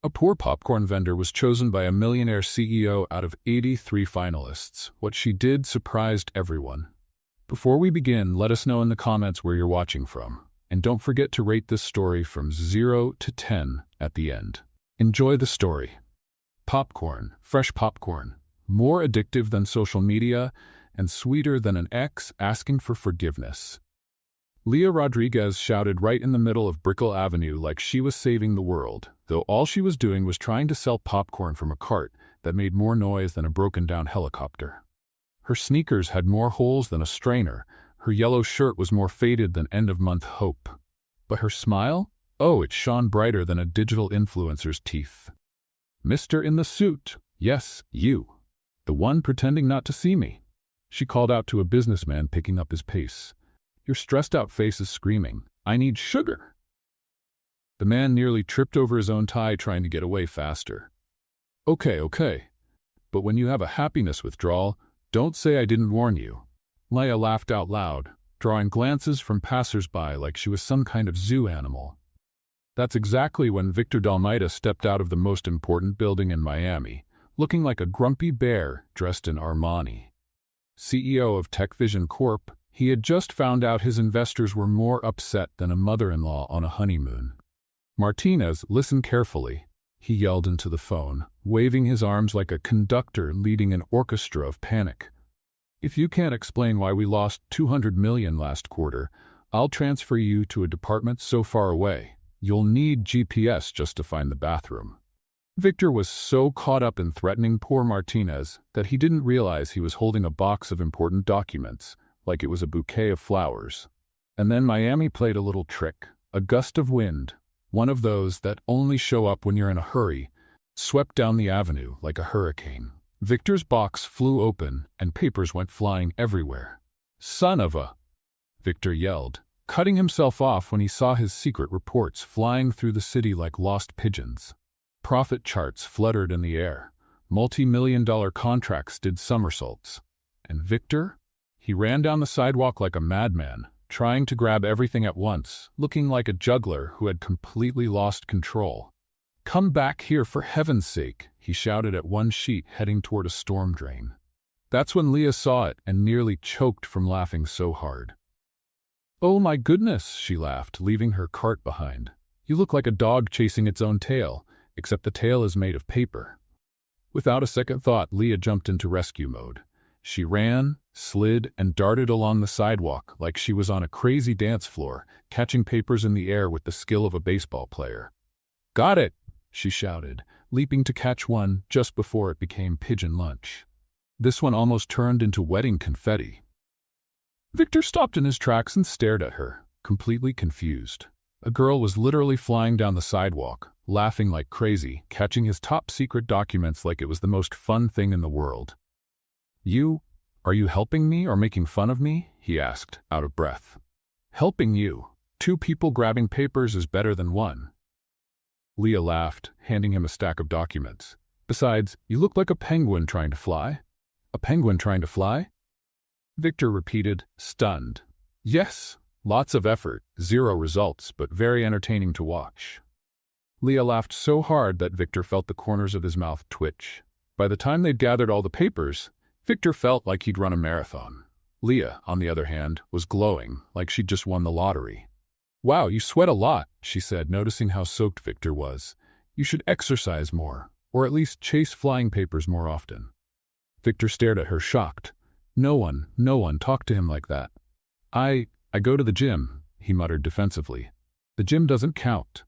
A poor popcorn vendor was chosen by a millionaire CEO out of 83 finalists. What she did surprised everyone. Before we begin, let us know in the comments where you're watching from. And don't forget to rate this story from 0 to 10 at the end. Enjoy the story. Popcorn, fresh popcorn, more addictive than social media and sweeter than an ex asking for forgiveness. Leah Rodriguez shouted right in the middle of Brickell Avenue like she was saving the world, though all she was doing was trying to sell popcorn from a cart that made more noise than a broken-down helicopter. Her sneakers had more holes than a strainer, her yellow shirt was more faded than end-of-month hope. But her smile? Oh, it shone brighter than a digital influencer's teeth. "Mister in the suit, yes, you. The one pretending not to see me," she called out to a businessman picking up his pace. "Your stressed-out face is screaming, 'I need sugar!'" The man nearly tripped over his own tie trying to get away faster. Okay. But when you have a happiness withdrawal, don't say I didn't warn you." Leah laughed out loud, drawing glances from passers-by like she was some kind of zoo animal. That's exactly when Victor Dalmaida stepped out of the most important building in Miami, looking like a grumpy bear dressed in Armani. CEO of TechVision Corp., he had just found out his investors were more upset than a mother-in-law on a honeymoon. "Martinez, listen carefully," he yelled into the phone, waving his arms like a conductor leading an orchestra of panic. "If you can't explain why we lost $200 million last quarter, I'll transfer you to a department so far away, you'll need GPS just to find the bathroom." Victor was so caught up in threatening poor Martinez that he didn't realize he was holding a box of important documents, like it was a bouquet of flowers. And then Miami played a little trick. A gust of wind, one of those that only show up when you're in a hurry, swept down the avenue like a hurricane. Victor's box flew open and papers went flying everywhere. "Son of a..." Victor yelled, cutting himself off when he saw his secret reports flying through the city like lost pigeons. Profit charts fluttered in the air. Multi-million-dollar contracts did somersaults. And Victor? He ran down the sidewalk like a madman, trying to grab everything at once, looking like a juggler who had completely lost control. "Come back here for heaven's sake," he shouted at one sheet heading toward a storm drain. That's when Leah saw it and nearly choked from laughing so hard. "Oh my goodness," she laughed, leaving her cart behind. "You look like a dog chasing its own tail, except the tail is made of paper." Without a second thought, Leah jumped into rescue mode. She ran, slid, and darted along the sidewalk like she was on a crazy dance floor, catching papers in the air with the skill of a baseball player. "Got it!" she shouted, leaping to catch one just before it became pigeon lunch. This one almost turned into wedding confetti. Victor stopped in his tracks and stared at her, completely confused. A girl was literally flying down the sidewalk, laughing like crazy, catching his top-secret documents like it was the most fun thing in the world. Are you helping me or making fun of me?" he asked, out of breath. "Helping you. 2 people grabbing papers is better than 1. Leah laughed, handing him a stack of documents. "Besides, you look like a penguin trying to fly." "A penguin trying to fly?" Victor repeated, stunned. "Yes, lots of effort, 0 results, but very entertaining to watch." Leah laughed so hard that Victor felt the corners of his mouth twitch. By the time they'd gathered all the papers, Victor felt like he'd run a marathon. Leah, on the other hand, was glowing, like she'd just won the lottery. "Wow, you sweat a lot," she said, noticing how soaked Victor was. "You should exercise more, or at least chase flying papers more often." Victor stared at her, shocked. No one talked to him like that. I go to the gym," he muttered defensively. "The gym doesn't count.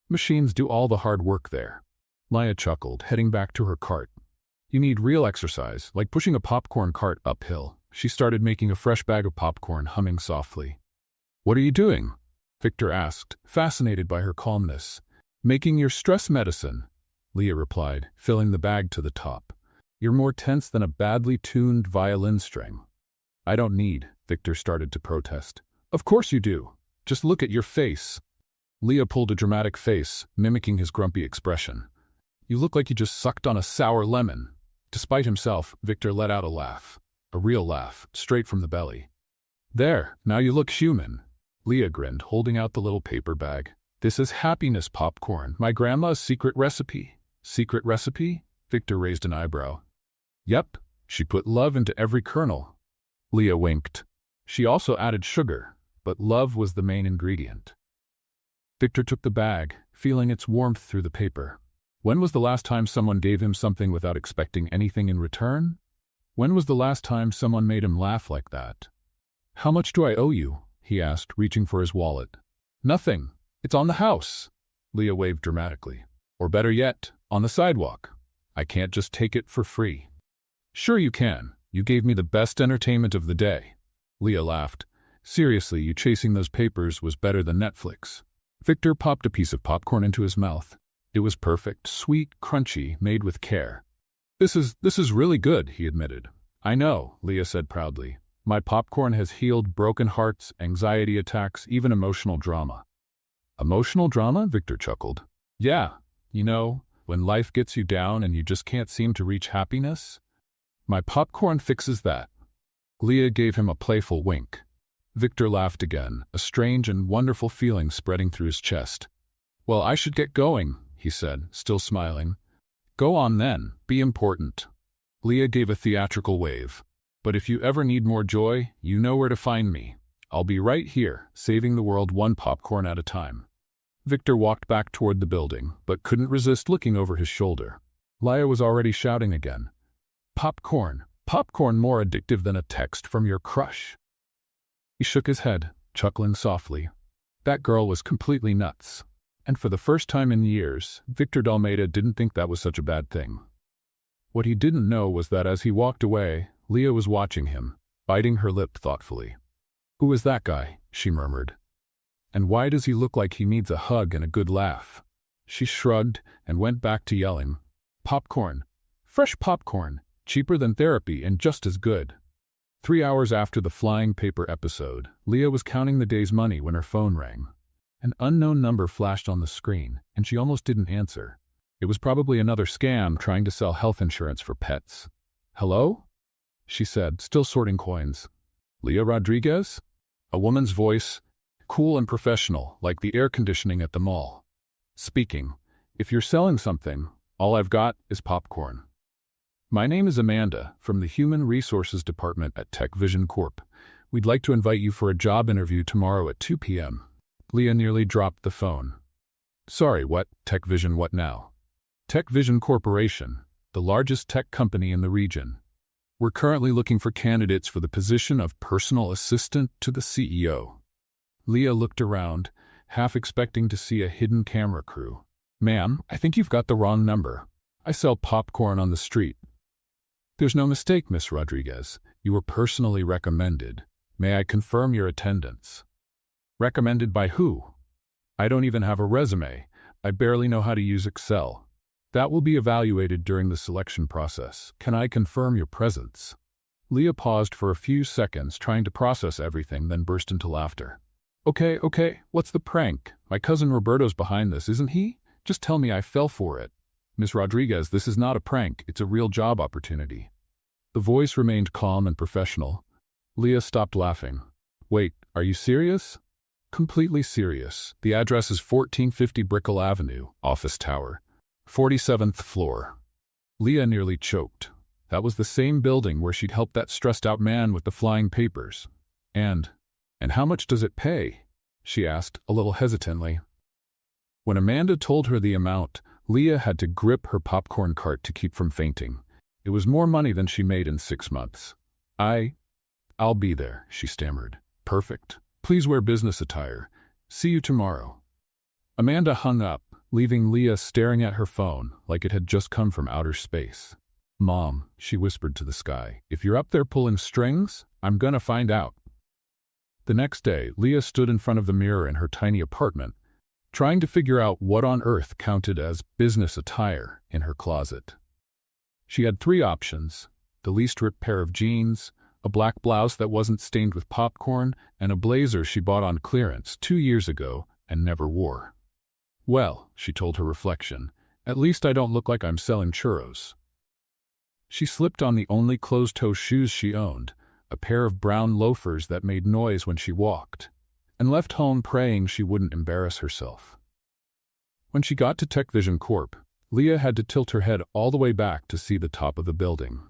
Machines do all the hard work there." Leah chuckled, heading back to her cart. "You need real exercise, like pushing a popcorn cart uphill." She started making a fresh bag of popcorn, humming softly. "What are you doing?" Victor asked, fascinated by her calmness. "Making your stress medicine," Leah replied, filling the bag to the top. "You're more tense than a badly tuned violin string." "I don't need," Victor started to protest. "Of course you do. Just look at your face." Leah pulled a dramatic face, mimicking his grumpy expression. "You look like you just sucked on a sour lemon." Despite himself, Victor let out a laugh. A real laugh, straight from the belly. "There, now you look human." Leah grinned, holding out the little paper bag. This is happiness popcorn, my grandma's secret recipe. Secret recipe? Victor raised an eyebrow. Yep, she put love into every kernel. Leah winked. She also added sugar, but love was the main ingredient. Victor took the bag, feeling its warmth through the paper. When was the last time someone gave him something without expecting anything in return? When was the last time someone made him laugh like that? How much do I owe you? He asked, reaching for his wallet. Nothing. It's on the house. Leah waved dramatically. Or better yet, on the sidewalk. I can't just take it for free. Sure you can. You gave me the best entertainment of the day. Leah laughed. Seriously, you chasing those papers was better than Netflix. Victor popped a piece of popcorn into his mouth. It was perfect, sweet, crunchy, made with care. This is really good, he admitted. I know, Leah said proudly. My popcorn has healed broken hearts, anxiety attacks, even emotional drama. Emotional drama? Victor chuckled. Yeah, you know, when life gets you down and you just can't seem to reach happiness? My popcorn fixes that. Leah gave him a playful wink. Victor laughed again, a strange and wonderful feeling spreading through his chest. Well, I should get going, he said, still smiling. Go on then, be important. Leah gave a theatrical wave. But if you ever need more joy, you know where to find me. I'll be right here, saving the world one popcorn at a time. Victor walked back toward the building, but couldn't resist looking over his shoulder. Leah was already shouting again. Popcorn, popcorn more addictive than a text from your crush. He shook his head, chuckling softly. That girl was completely nuts. And for the first time in years, Victor Dalmeda didn't think that was such a bad thing. What he didn't know was that as he walked away, Leah was watching him, biting her lip thoughtfully. Who is that guy? She murmured. And why does he look like he needs a hug and a good laugh? She shrugged and went back to yelling. Popcorn. Fresh popcorn. Cheaper than therapy and just as good. 3 hours after the flying paper episode, Leah was counting the day's money when her phone rang. An unknown number flashed on the screen, and she almost didn't answer. It was probably another scam trying to sell health insurance for pets. Hello? She said, still sorting coins. Leah Rodriguez? A woman's voice, cool and professional, like the air conditioning at the mall. Speaking. If you're selling something, all I've got is popcorn. My name is Amanda, from the Human Resources Department at Tech Vision Corp. We'd like to invite you for a job interview tomorrow at 2 p.m. Leah nearly dropped the phone. Sorry, what? Tech Vision what now? Tech Vision Corporation, the largest tech company in the region. We're currently looking for candidates for the position of personal assistant to the CEO. Leah looked around, half expecting to see a hidden camera crew. Ma'am, I think you've got the wrong number. I sell popcorn on the street. There's no mistake, Miss Rodriguez. You were personally recommended. May I confirm your attendance? Recommended by who? I don't even have a resume. I barely know how to use Excel. That will be evaluated during the selection process. Can I confirm your presence? Leah paused for a few seconds trying to process everything, then burst into laughter. Okay, what's the prank? My cousin Roberto's behind this, isn't he? Just tell me I fell for it. Miss Rodriguez, this is not a prank, it's a real job opportunity. The voice remained calm and professional. Leah stopped laughing. Wait, are you serious? Completely serious. The address is 1450 Brickell Avenue, Office Tower, 47th floor. Leah nearly choked. That was the same building where she'd helped that stressed-out man with the flying papers. And how much does it pay? She asked, a little hesitantly. When Amanda told her the amount, Leah had to grip her popcorn cart to keep from fainting. It was more money than she made in 6 months. I'll be there, she stammered. Perfect. Please wear business attire. See you tomorrow. Amanda hung up, leaving Leah staring at her phone like it had just come from outer space. Mom, she whispered to the sky, if you're up there pulling strings, I'm gonna find out. The next day, Leah stood in front of the mirror in her tiny apartment, trying to figure out what on earth counted as business attire in her closet. She had 3 options: the least ripped pair of jeans, a black blouse that wasn't stained with popcorn, and a blazer she bought on clearance 2 years ago and never wore. Well, she told her reflection, at least I don't look like I'm selling churros. She slipped on the only closed-toe shoes she owned, a pair of brown loafers that made noise when she walked, and left home praying she wouldn't embarrass herself. When she got to Tech Vision Corp, Leah had to tilt her head all the way back to see the top of the building.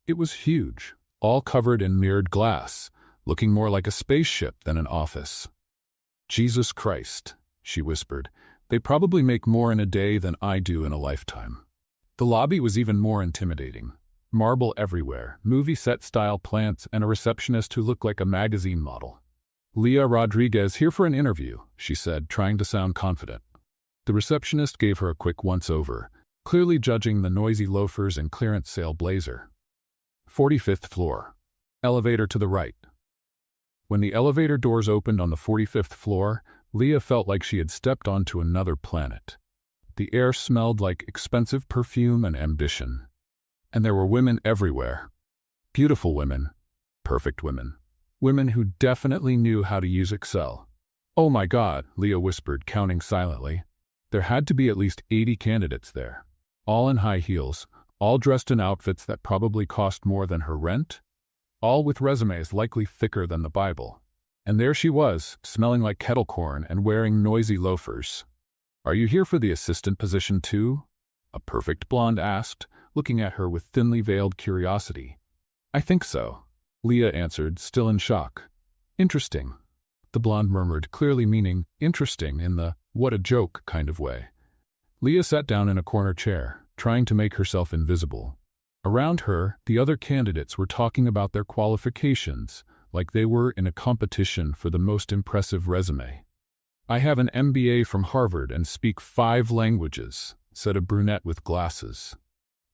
It was huge, all covered in mirrored glass, looking more like a spaceship than an office. "Jesus Christ," she whispered. "They probably make more in a day than I do in a lifetime." The lobby was even more intimidating. Marble everywhere, movie set-style plants, and a receptionist who looked like a magazine model. "Leah Rodriguez here for an interview," she said, trying to sound confident. The receptionist gave her a quick once-over, clearly judging the noisy loafers and clearance sale blazer. 45th floor. Elevator to the right. When the elevator doors opened on the 45th floor, Leah felt like she had stepped onto another planet. The air smelled like expensive perfume and ambition. And there were women everywhere. Beautiful women. Perfect women. Women who definitely knew how to use Excel. "Oh my God," Leah whispered, counting silently. There had to be at least 80 candidates there. All in high heels, all dressed in outfits that probably cost more than her rent. All with resumes likely thicker than the Bible. And there she was, smelling like kettle corn and wearing noisy loafers. "Are you here for the assistant position too?" a perfect blonde asked, looking at her with thinly veiled curiosity. "I think so," Leah answered, still in shock. "Interesting," the blonde murmured, clearly meaning interesting in the what a joke kind of way. Leah sat down in a corner chair, trying to make herself invisible. Around her, the other candidates were talking about their qualifications, like they were in a competition for the most impressive resume. "I have an MBA from Harvard and speak 5 languages," said a brunette with glasses.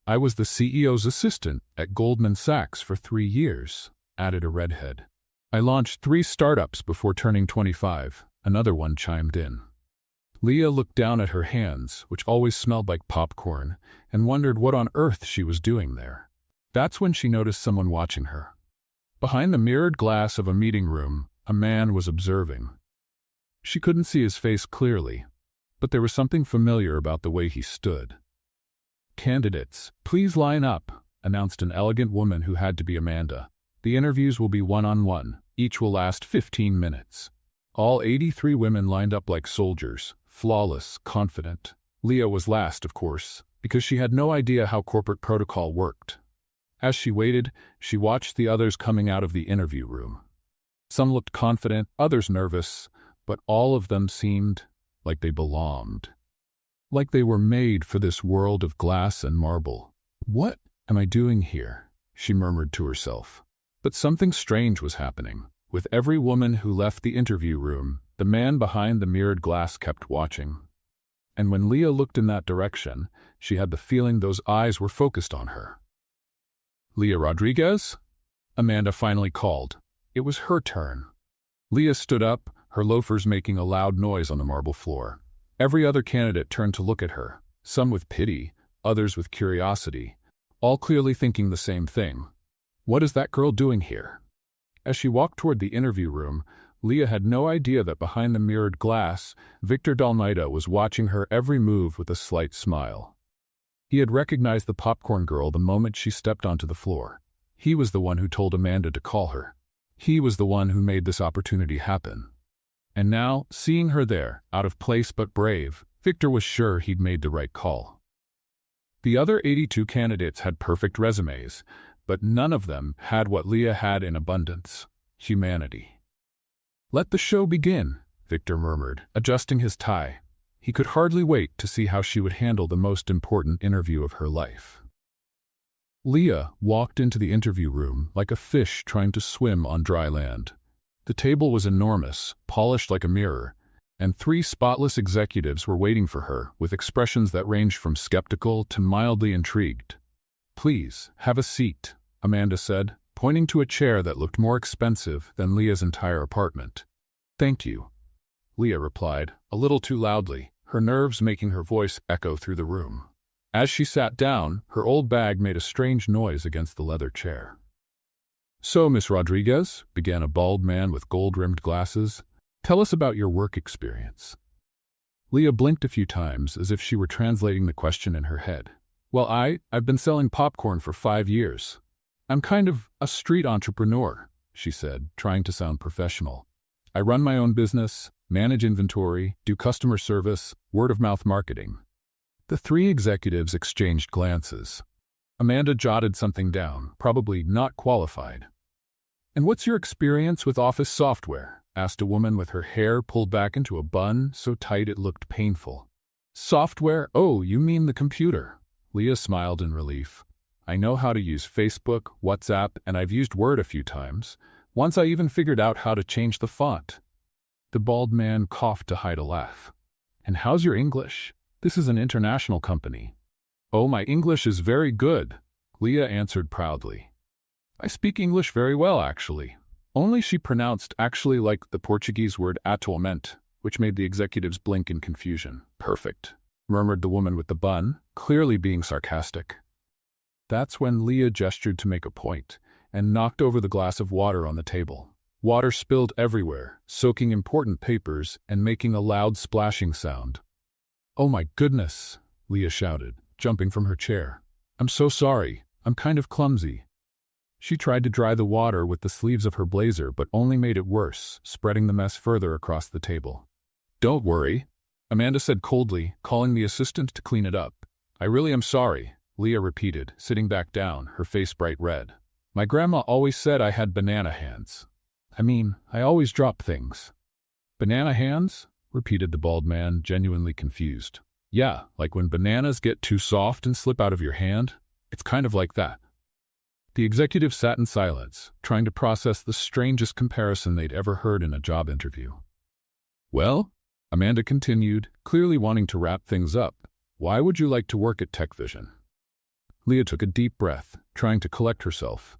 "I was the CEO's assistant at Goldman Sachs for 3 years, added a redhead. "I launched 3 startups before turning 25, another one chimed in. Leah looked down at her hands, which always smelled like popcorn, and wondered what on earth she was doing there. That's when she noticed someone watching her. Behind the mirrored glass of a meeting room, a man was observing. She couldn't see his face clearly, but there was something familiar about the way he stood. "Candidates, please line up," announced an elegant woman who had to be Amanda. "The interviews will be one-on-one. Each will last 15 minutes. All 83 women lined up like soldiers, flawless, confident. Leah was last, of course, because she had no idea how corporate protocol worked. As she waited, she watched the others coming out of the interview room. Some looked confident, others nervous, but all of them seemed like they belonged. Like they were made for this world of glass and marble. "What am I doing here?" she murmured to herself. But something strange was happening. With every woman who left the interview room, the man behind the mirrored glass kept watching. And when Leah looked in that direction, she had the feeling those eyes were focused on her. "Leah Rodriguez?" Amanda finally called. It was her turn. Leah stood up, her loafers making a loud noise on the marble floor. Every other candidate turned to look at her, some with pity, others with curiosity, all clearly thinking the same thing. What is that girl doing here? As she walked toward the interview room, Leah had no idea that behind the mirrored glass, Victor Dalmaida was watching her every move with a slight smile. He had recognized the popcorn girl the moment she stepped onto the floor. He was the one who told Amanda to call her. He was the one who made this opportunity happen. And now, seeing her there, out of place but brave, Victor was sure he'd made the right call. The other 82 candidates had perfect resumes, but none of them had what Leah had in abundance: humanity. "Let the show begin," Victor murmured, adjusting his tie. He could hardly wait to see how she would handle the most important interview of her life. Leah walked into the interview room like a fish trying to swim on dry land. The table was enormous, polished like a mirror, and 3 spotless executives were waiting for her with expressions that ranged from skeptical to mildly intrigued. "Please, have a seat," Amanda said, pointing to a chair that looked more expensive than Leah's entire apartment. "Thank you," Leah replied, a little too loudly, her nerves making her voice echo through the room. As she sat down, her old bag made a strange noise against the leather chair. "So, Miss Rodriguez," began a bald man with gold-rimmed glasses, "tell us about your work experience." Leah blinked a few times as if she were translating the question in her head. "Well, I've been selling popcorn for 5 years. I'm kind of a street entrepreneur," she said, trying to sound professional. "I run my own business, manage inventory, do customer service, word-of-mouth marketing. The three executives exchanged glances. Amanda jotted something down, probably not qualified. "And what's your experience with office software?" asked a woman with her hair pulled back into a bun so tight it looked painful. "Software? Oh, you mean the computer." Leah smiled in relief. "I know how to use Facebook, WhatsApp, and I've used Word a few times. Once I even figured out how to change the font." The bald man coughed to hide a laugh. "And how's your English? This is an international company." "Oh, my English is very good," Leah answered proudly. "I speak English very well, actually." Only she pronounced actually like the Portuguese word atualmente, which made the executives blink in confusion. "Perfect," murmured the woman with the bun, clearly being sarcastic. That's when Leah gestured to make a point, and knocked over the glass of water on the table. Water spilled everywhere, soaking important papers and making a loud splashing sound. "Oh my goodness," Leah shouted, jumping from her chair. "I'm so sorry. I'm kind of clumsy." She tried to dry the water with the sleeves of her blazer but only made it worse, spreading the mess further across the table. "Don't worry," Amanda said coldly, calling the assistant to clean it up. "I really am sorry," Leah repeated, sitting back down, her face bright red. "My grandma always said I had banana hands. I always drop things." "Banana hands?" repeated the bald man, genuinely confused. "Yeah, like when bananas get too soft and slip out of your hand. It's kind of like that." The executive sat in silence, trying to process the strangest comparison they'd ever heard in a job interview. "Well," Amanda continued, clearly wanting to wrap things up, "why would you like to work at TechVision?" Leah took a deep breath, trying to collect herself.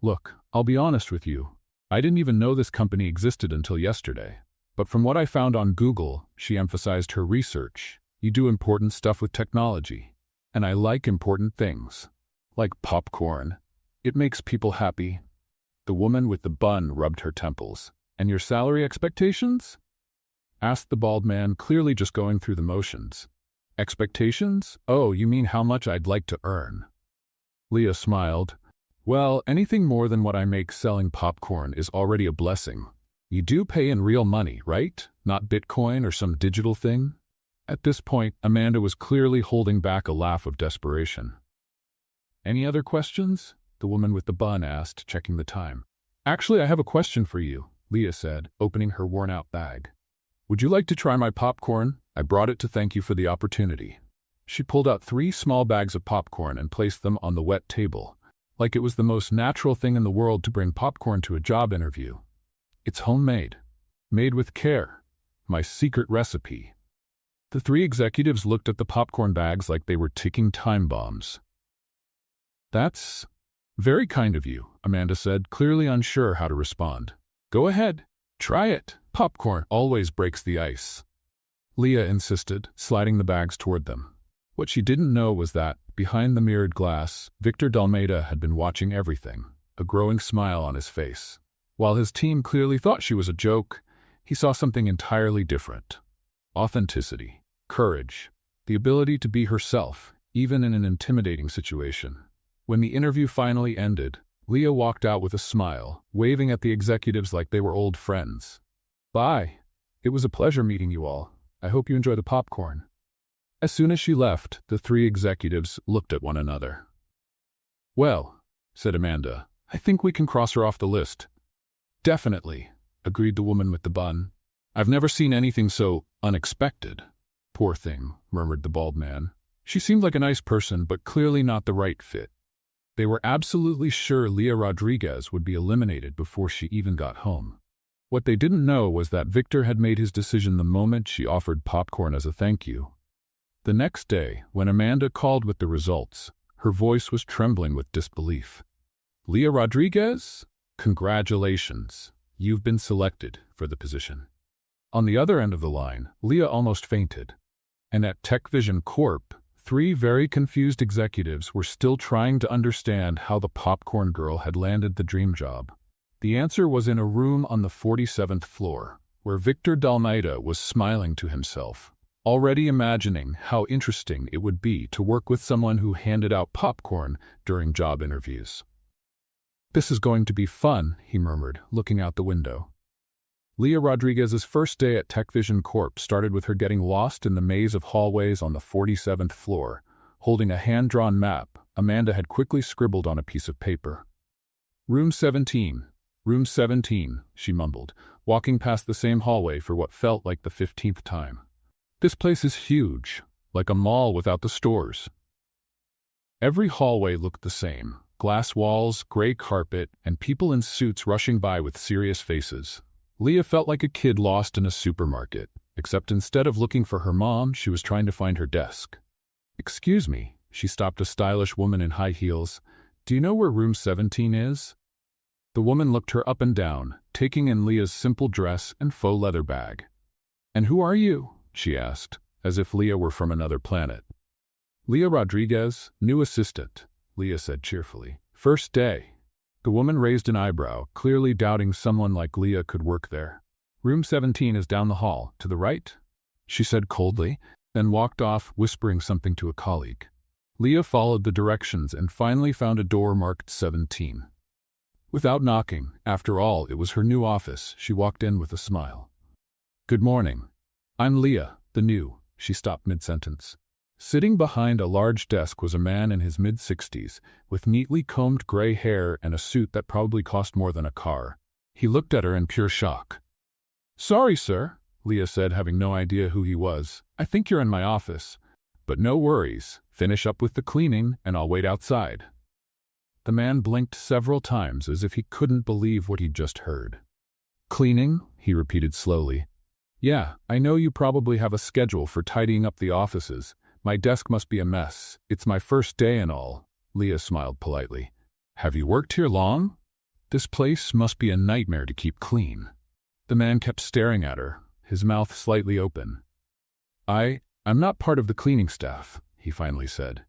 "Look, I'll be honest with you. I didn't even know this company existed until yesterday. But from what I found on Google," she emphasized her research, "you do important stuff with technology. And I like important things. Like popcorn. It makes people happy." The woman with the bun rubbed her temples. "And your salary expectations?" asked the bald man, clearly just going through the motions. "Expectations? Oh, you mean how much I'd like to earn." Leah smiled. "Well, anything more than what I make selling popcorn is already a blessing. You do pay in real money, right? Not Bitcoin or some digital thing?" At this point, Amanda was clearly holding back a laugh of desperation. "Any other questions?" the woman with the bun asked, checking the time. "Actually, I have a question for you," Leah said, opening her worn-out bag. "Would you like to try my popcorn? I brought it to thank you for the opportunity." She pulled out 3 small bags of popcorn and placed them on the wet table, like it was the most natural thing in the world to bring popcorn to a job interview. "It's homemade. Made with care. My secret recipe." The 3 executives looked at the popcorn bags like they were ticking time bombs. "That's very kind of you," Amanda said, clearly unsure how to respond. "Go ahead. Try it. Popcorn always breaks the ice." Leah insisted, sliding the bags toward them. What she didn't know was that, behind the mirrored glass, Victor Dalmeida had been watching everything, a growing smile on his face. While his team clearly thought she was a joke, he saw something entirely different. Authenticity, courage, the ability to be herself, even in an intimidating situation. When the interview finally ended, Leah walked out with a smile, waving at the executives like they were old friends. "Bye. It was a pleasure meeting you all. I hope you enjoy the popcorn." As soon as she left, the 3 executives looked at one another. "Well," said Amanda, "I think we can cross her off the list." "Definitely," agreed the woman with the bun. "I've never seen anything so unexpected." "Poor thing," murmured the bald man. "She seemed like a nice person, but clearly not the right fit." They were absolutely sure Leah Rodriguez would be eliminated before she even got home. What they didn't know was that Victor had made his decision the moment she offered popcorn as a thank you. The next day, when Amanda called with the results, her voice was trembling with disbelief. "Leah Rodriguez? Congratulations. You've been selected for the position." On the other end of the line, Leah almost fainted. And at TechVision Corp., 3 very confused executives were still trying to understand how the popcorn girl had landed the dream job. The answer was in a room on the 47th floor, where Victor Dalmeida was smiling to himself, already imagining how interesting it would be to work with someone who handed out popcorn during job interviews. "This is going to be fun," he murmured, looking out the window. Leah Rodriguez's first day at Tech Vision Corp started with her getting lost in the maze of hallways on the 47th floor. Holding a hand-drawn map, Amanda had quickly scribbled on a piece of paper. Room 17. Room 17, she mumbled, walking past the same hallway for what felt like the 15th time. This place is huge, like a mall without the stores. Every hallway looked the same. Glass walls, gray carpet, and people in suits rushing by with serious faces. Leah felt like a kid lost in a supermarket, except instead of looking for her mom, she was trying to find her desk. "Excuse me," she stopped a stylish woman in high heels. "Do you know where room 17 is?" The woman looked her up and down, taking in Leah's simple dress and faux leather bag. "And who are you?" she asked, as if Leah were from another planet. "Leah Rodriguez, new assistant," Leah said cheerfully. "First day." The woman raised an eyebrow, clearly doubting someone like Leah could work there. "Room 17 is down the hall, to the right," she said coldly, then walked off, whispering something to a colleague. Leah followed the directions and finally found a door marked 17. Without knocking, after all, it was her new office, she walked in with a smile. "Good morning. I'm Leah, the new," she stopped mid-sentence. Sitting behind a large desk was a man in his mid-60s, with neatly combed gray hair and a suit that probably cost more than a car. He looked at her in pure shock. "Sorry, sir," Leah said, having no idea who he was. "I think you're in my office. But no worries. Finish up with the cleaning, and I'll wait outside." The man blinked several times as if he couldn't believe what he'd just heard. "Cleaning?" he repeated slowly. "Yeah, I know you probably have a schedule for tidying up the offices. My desk must be a mess. It's my first day and all." Leah smiled politely. "Have you worked here long? This place must be a nightmare to keep clean." The man kept staring at her, his mouth slightly open. I'm not part of the cleaning staff," he finally said.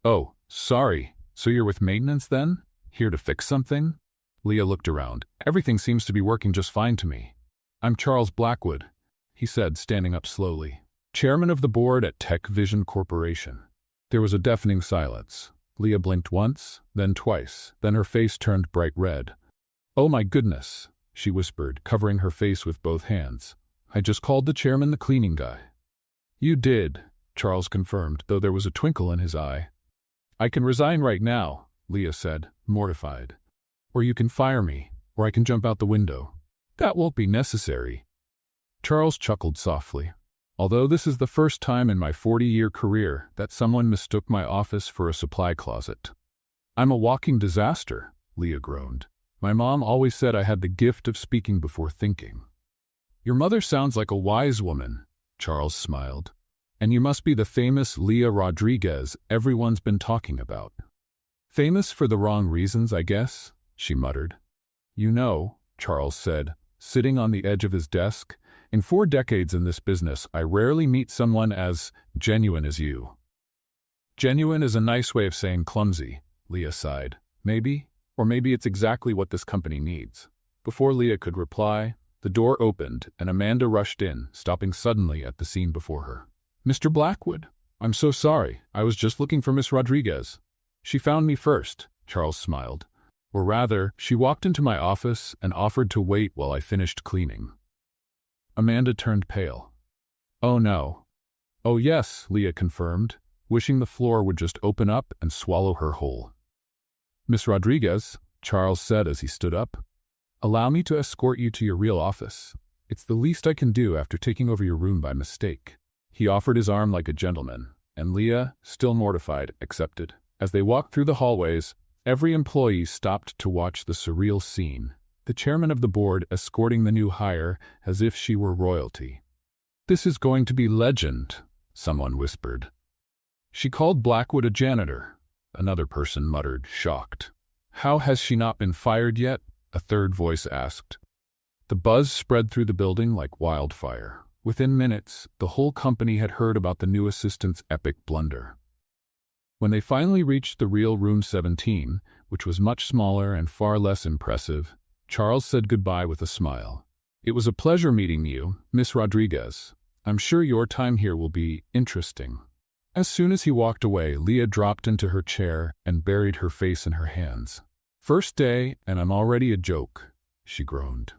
"Oh, sorry. So you're with maintenance then? Here to fix something?" Leah looked around. "Everything seems to be working just fine to me." "I'm Charles Blackwood," he said, standing up slowly. "Chairman of the board at Tech Vision Corporation." There was a deafening silence. Leah blinked once, then twice, then her face turned bright red. "Oh my goodness," she whispered, covering her face with both hands. "I just called the chairman the cleaning guy." "You did," Charles confirmed, though there was a twinkle in his eye. "I can resign right now," Leah said, mortified. "Or you can fire me, or I can jump out the window." "That won't be necessary." Charles chuckled softly. "Although this is the first time in my 40-year career that someone mistook my office for a supply closet." "I'm a walking disaster," Leah groaned. "My mom always said I had the gift of speaking before thinking." "Your mother sounds like a wise woman," Charles smiled. "And you must be the famous Leah Rodriguez everyone's been talking about." "Famous for the wrong reasons, I guess," she muttered. "You know," Charles said, sitting on the edge of his desk, "in 4 decades in this business, I rarely meet someone as genuine as you." "Genuine is a nice way of saying clumsy," Leah sighed. "Maybe, or maybe it's exactly what this company needs." Before Leah could reply, the door opened and Amanda rushed in, stopping suddenly at the scene before her. "Mr. Blackwood, I'm so sorry. I was just looking for Miss Rodriguez." "She found me first," Charles smiled. "Or rather, she walked into my office and offered to wait while I finished cleaning." Amanda turned pale. "Oh no." "Oh yes," Leah confirmed, wishing the floor would just open up and swallow her whole. "Miss Rodriguez," Charles said as he stood up, "allow me to escort you to your real office. It's the least I can do after taking over your room by mistake." He offered his arm like a gentleman, and Leah, still mortified, accepted. As they walked through the hallways, every employee stopped to watch the surreal scene, the chairman of the board escorting the new hire as if she were royalty. "This is going to be legend," someone whispered. "She called Blackwood a janitor," another person muttered, shocked. "How has she not been fired yet?" a third voice asked. The buzz spread through the building like wildfire. Within minutes, the whole company had heard about the new assistant's epic blunder. When they finally reached the real room 17, which was much smaller and far less impressive, Charles said goodbye with a smile. "It was a pleasure meeting you, Miss Rodriguez. I'm sure your time here will be interesting." As soon as he walked away, Leah dropped into her chair and buried her face in her hands. "First day, and I'm already a joke," she groaned.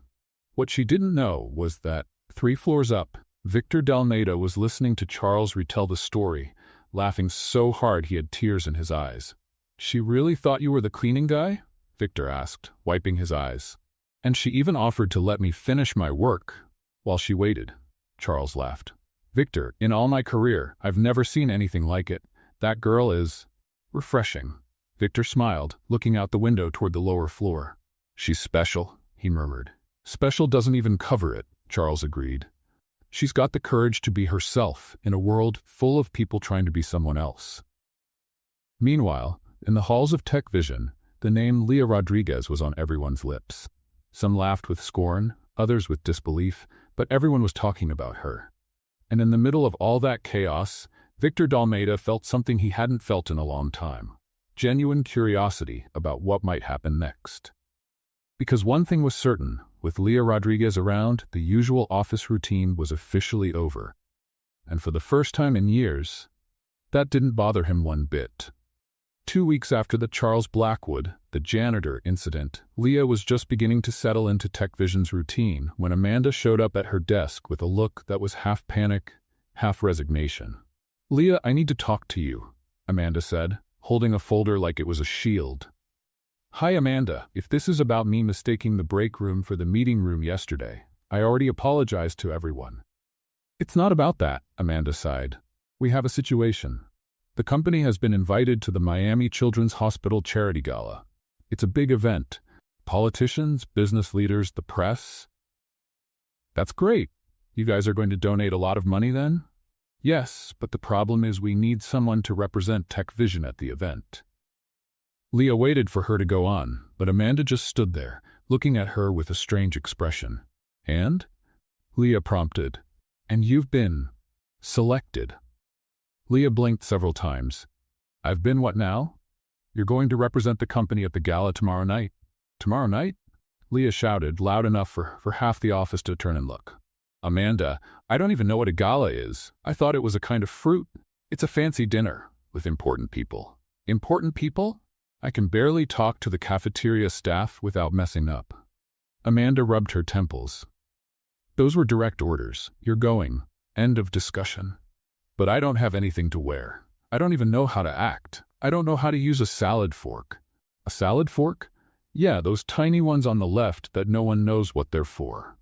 What she didn't know was that, 3 floors up, Victor Dalmeda was listening to Charles retell the story, laughing so hard he had tears in his eyes. "She really thought you were the cleaning guy?" Victor asked, wiping his eyes. "And she even offered to let me finish my work while she waited," Charles laughed. "Victor, in all my career, I've never seen anything like it. That girl is refreshing." Victor smiled, looking out the window toward the lower floor. "She's special," he murmured. "Special doesn't even cover it," Charles agreed. "She's got the courage to be herself in a world full of people trying to be someone else." Meanwhile, in the halls of Tech Vision, the name Leah Rodriguez was on everyone's lips. Some laughed with scorn, others with disbelief, but everyone was talking about her. And in the middle of all that chaos, Victor Dalmeda felt something he hadn't felt in a long time: genuine curiosity about what might happen next. Because one thing was certain, with Leah Rodriguez around, the usual office routine was officially over. And for the first time in years, that didn't bother him one bit. 2 weeks after the Charles Blackwood, the janitor incident, Leah was just beginning to settle into Tech Vision's routine when Amanda showed up at her desk with a look that was half panic, half resignation. "Leah, I need to talk to you," Amanda said, holding a folder like it was a shield. "Hi, Amanda. If this is about me mistaking the break room for the meeting room yesterday, I already apologized to everyone." "It's not about that," Amanda sighed. "We have a situation. The company has been invited to the Miami Children's Hospital Charity Gala. It's a big event. Politicians, business leaders, the press." "That's great. You guys are going to donate a lot of money then?" "Yes, but the problem is we need someone to represent Tech Vision at the event." Leah waited for her to go on, but Amanda just stood there, looking at her with a strange expression. "And?" Leah prompted. "And you've been selected." Leah blinked several times. "I've been what now?" "You're going to represent the company at the gala tomorrow night." "Tomorrow night?" Leah shouted, loud enough for half the office to turn and look. "Amanda, I don't even know what a gala is. I thought it was a kind of fruit. It's a fancy dinner with important people." "Important people?" "I can barely talk to the cafeteria staff without messing up." Amanda rubbed her temples. "Those were direct orders. You're going. End of discussion." "But I don't have anything to wear. I don't even know how to act. I don't know how to use a salad fork." "A salad fork?" "Yeah, those tiny ones on the left that no one knows what they're for."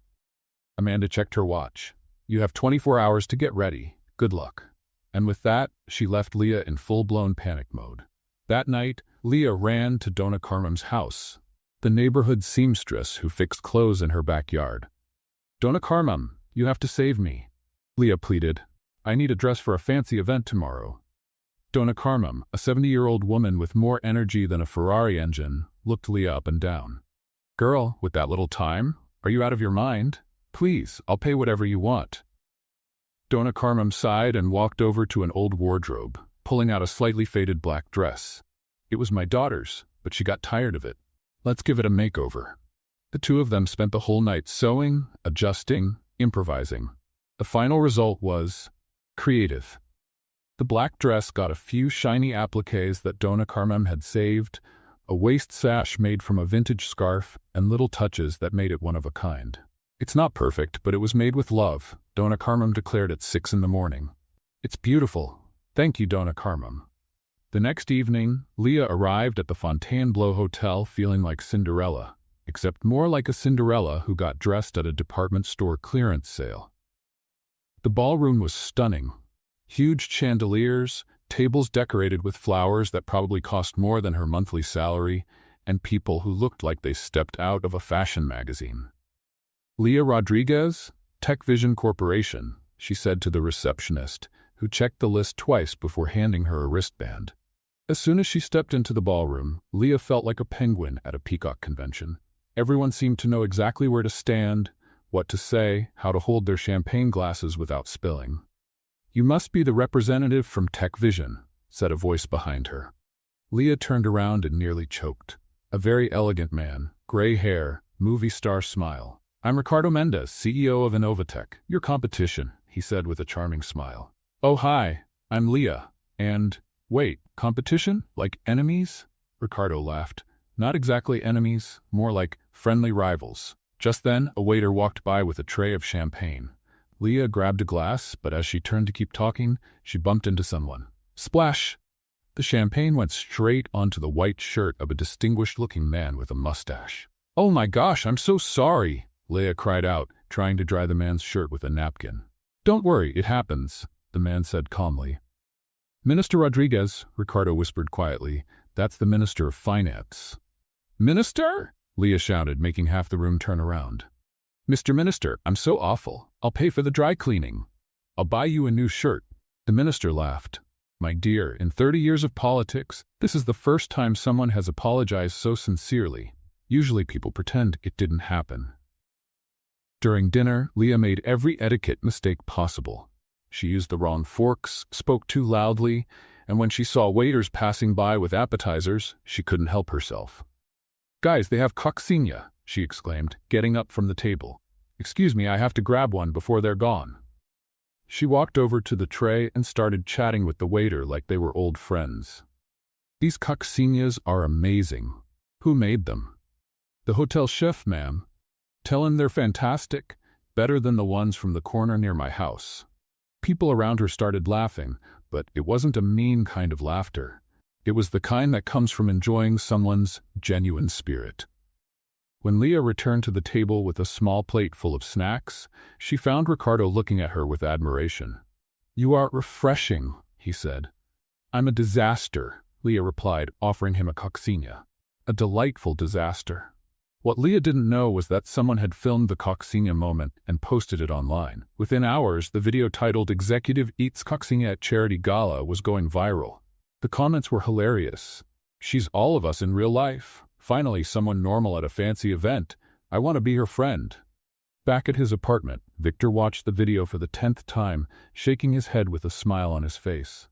Amanda checked her watch. "You have 24 hours to get ready. Good luck." And with that, she left Leah in full-blown panic mode. That night, Leah ran to Donna Carmam's house, the neighborhood seamstress who fixed clothes in her backyard. "Donna Carmam, you have to save me," Leah pleaded. "I need a dress for a fancy event tomorrow." Donna Carmam, a 70-year-old woman with more energy than a Ferrari engine, looked Leah up and down. "Girl, with that little time? Are you out of your mind? Please, I'll pay whatever you want." Donna Carmam sighed and walked over to an old wardrobe, pulling out a slightly faded black dress. "It was my daughter's, but she got tired of it. Let's give it a makeover." The two of them spent the whole night sewing, adjusting, improvising. The final result was creative. The black dress got a few shiny appliques that Donna Carmam had saved, a waist sash made from a vintage scarf, and little touches that made it one of a kind. "It's not perfect, but it was made with love," Donna Carmam declared at 6 in the morning. "It's beautiful. Thank you, Donna Carmam." The next evening, Leah arrived at the Fontainebleau Hotel feeling like Cinderella, except more like a Cinderella who got dressed at a department store clearance sale. The ballroom was stunning. Huge chandeliers, tables decorated with flowers that probably cost more than her monthly salary, and people who looked like they stepped out of a fashion magazine. "Leah Rodriguez, Tech Vision Corporation," she said to the receptionist, who checked the list twice before handing her a wristband. As soon as she stepped into the ballroom, Leah felt like a penguin at a peacock convention. Everyone seemed to know exactly where to stand, what to say, how to hold their champagne glasses without spilling. "You must be the representative from Tech Vision," said a voice behind her. Leah turned around and nearly choked. A very elegant man, gray hair, movie star smile. "I'm Ricardo Mendez, CEO of Innovatech, your competition," he said with a charming smile. "Oh, hi, I'm Leah, and, wait, competition? Like enemies?" Ricardo laughed. "Not exactly enemies, more like friendly rivals." Just then, a waiter walked by with a tray of champagne. Leah grabbed a glass, but as she turned to keep talking, she bumped into someone. Splash! The champagne went straight onto the white shirt of a distinguished-looking man with a mustache. "Oh my gosh, I'm so sorry," Leah cried out, trying to dry the man's shirt with a napkin. "Don't worry, it happens," the man said calmly. "Minister Rodriguez," Ricardo whispered quietly, "that's the Minister of Finance." "Minister?" Leah shouted, making half the room turn around. "Mr. Minister, I'm so awful. I'll pay for the dry cleaning. I'll buy you a new shirt." The minister laughed. "My dear, in 30 years of politics, this is the first time someone has apologized so sincerely. Usually people pretend it didn't happen." During dinner, Leah made every etiquette mistake possible. She used the wrong forks, spoke too loudly, and when she saw waiters passing by with appetizers, she couldn't help herself. "Guys, they have coccinelle," she exclaimed, getting up from the table. "Excuse me, I have to grab one before they're gone." She walked over to the tray and started chatting with the waiter like they were old friends. "These coccinelles are amazing. Who made them?" "The hotel chef, ma'am. Tell him they're fantastic, better than the ones from the corner near my house." People around her started laughing, but it wasn't a mean kind of laughter. It was the kind that comes from enjoying someone's genuine spirit. When Leah returned to the table with a small plate full of snacks, she found Ricardo looking at her with admiration. "You are refreshing," he said. "I'm a disaster," Leah replied, offering him a coccinelle. "A delightful disaster." What Leah didn't know was that someone had filmed the coccinelle moment and posted it online. Within hours, the video titled "Executive Eats Coccinelle at Charity Gala" was going viral. The comments were hilarious. "She's all of us in real life. Finally, someone normal at a fancy event. I want to be her friend." Back at his apartment, Victor watched the video for the 10th time, shaking his head with a smile on his face.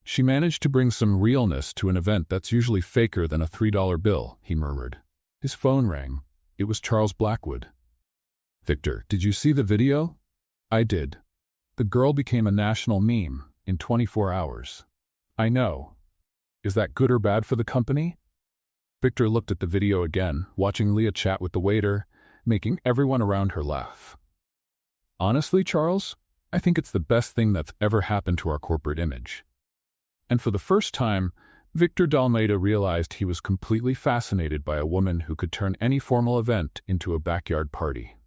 "She managed to bring some realness to an event that's usually faker than a $3 bill, he murmured. His phone rang. It was Charles Blackwood. "Victor, did you see the video?" "I did. The girl became a national meme in 24 hours. "I know. Is that good or bad for the company?" Victor looked at the video again, watching Leah chat with the waiter, making everyone around her laugh. "Honestly, Charles, I think it's the best thing that's ever happened to our corporate image." And for the first time, Victor Dalmeida realized he was completely fascinated by a woman who could turn any formal event into a backyard party.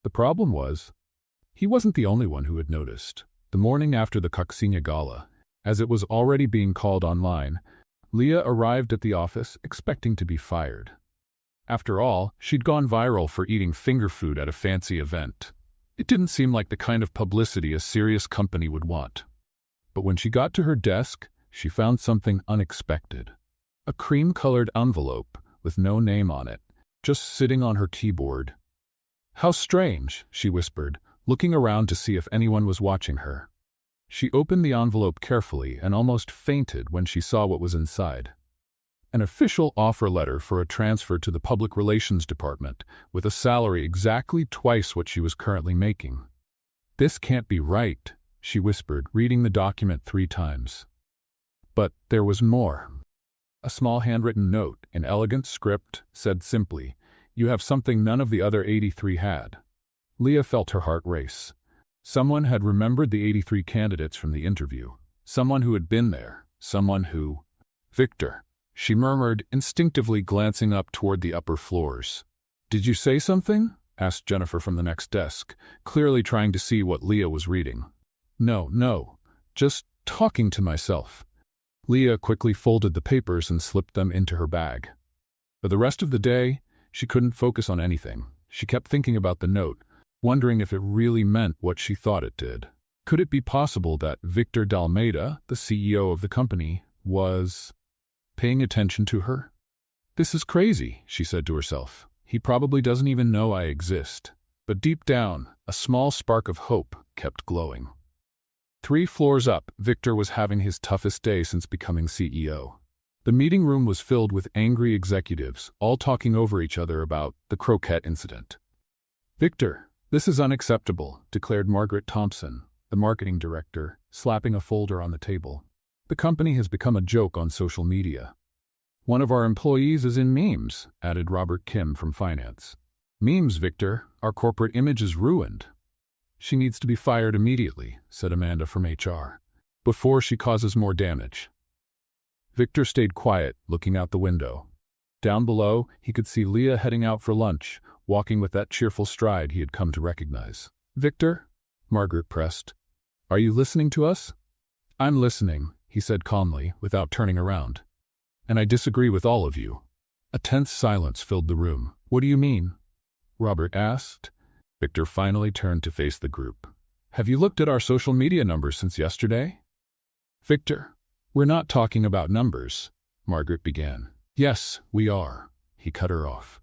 The problem was, he wasn't the only one who had noticed. The morning after the Coccinelle Gala, as it was already being called online, Leah arrived at the office expecting to be fired. After all, she'd gone viral for eating finger food at a fancy event. It didn't seem like the kind of publicity a serious company would want. But when she got to her desk, she found something unexpected. A cream-colored envelope with no name on it, just sitting on her keyboard. "How strange," she whispered, looking around to see if anyone was watching her. She opened the envelope carefully and almost fainted when she saw what was inside. An official offer letter for a transfer to the Public Relations Department, with a salary exactly twice what she was currently making. "This can't be right," she whispered, reading the document 3 times. But there was more. A small handwritten note in elegant script said simply, "You have something none of the other 83 had." Leah felt her heart race. Someone had remembered the 83 candidates from the interview. Someone who had been there. Someone who... "Victor," she murmured, instinctively glancing up toward the upper floors. "Did you say something?" asked Jennifer from the next desk, clearly trying to see what Leah was reading. No, just talking to myself." Leah quickly folded the papers and slipped them into her bag. For the rest of the day, she couldn't focus on anything. She kept thinking about the note, wondering if it really meant what she thought it did. Could it be possible that Victor Dalmeida, the CEO of the company, was paying attention to her? "This is crazy," she said to herself. "He probably doesn't even know I exist." But deep down, a small spark of hope kept glowing. 3 floors up, Victor was having his toughest day since becoming CEO. The meeting room was filled with angry executives, all talking over each other about the croquette incident. "Victor, this is unacceptable," declared Margaret Thompson, the marketing director, slapping a folder on the table. "The company has become a joke on social media." "One of our employees is in memes," added Robert Kim from finance. Memes, Victor. Our corporate image is ruined. She needs to be fired immediately, said Amanda from HR, before she causes more damage. Victor stayed quiet, looking out the window. Down below, he could see Leah heading out for lunch, walking with that cheerful stride he had come to recognize. Victor? Margaret pressed. Are you listening to us? I'm listening, he said calmly, without turning around. And I disagree with all of you. A tense silence filled the room. What do you mean? Robert asked. Victor finally turned to face the group. Have you looked at our social media numbers since yesterday? Victor, we're not talking about numbers, Margaret began. Yes, we are, he cut her off.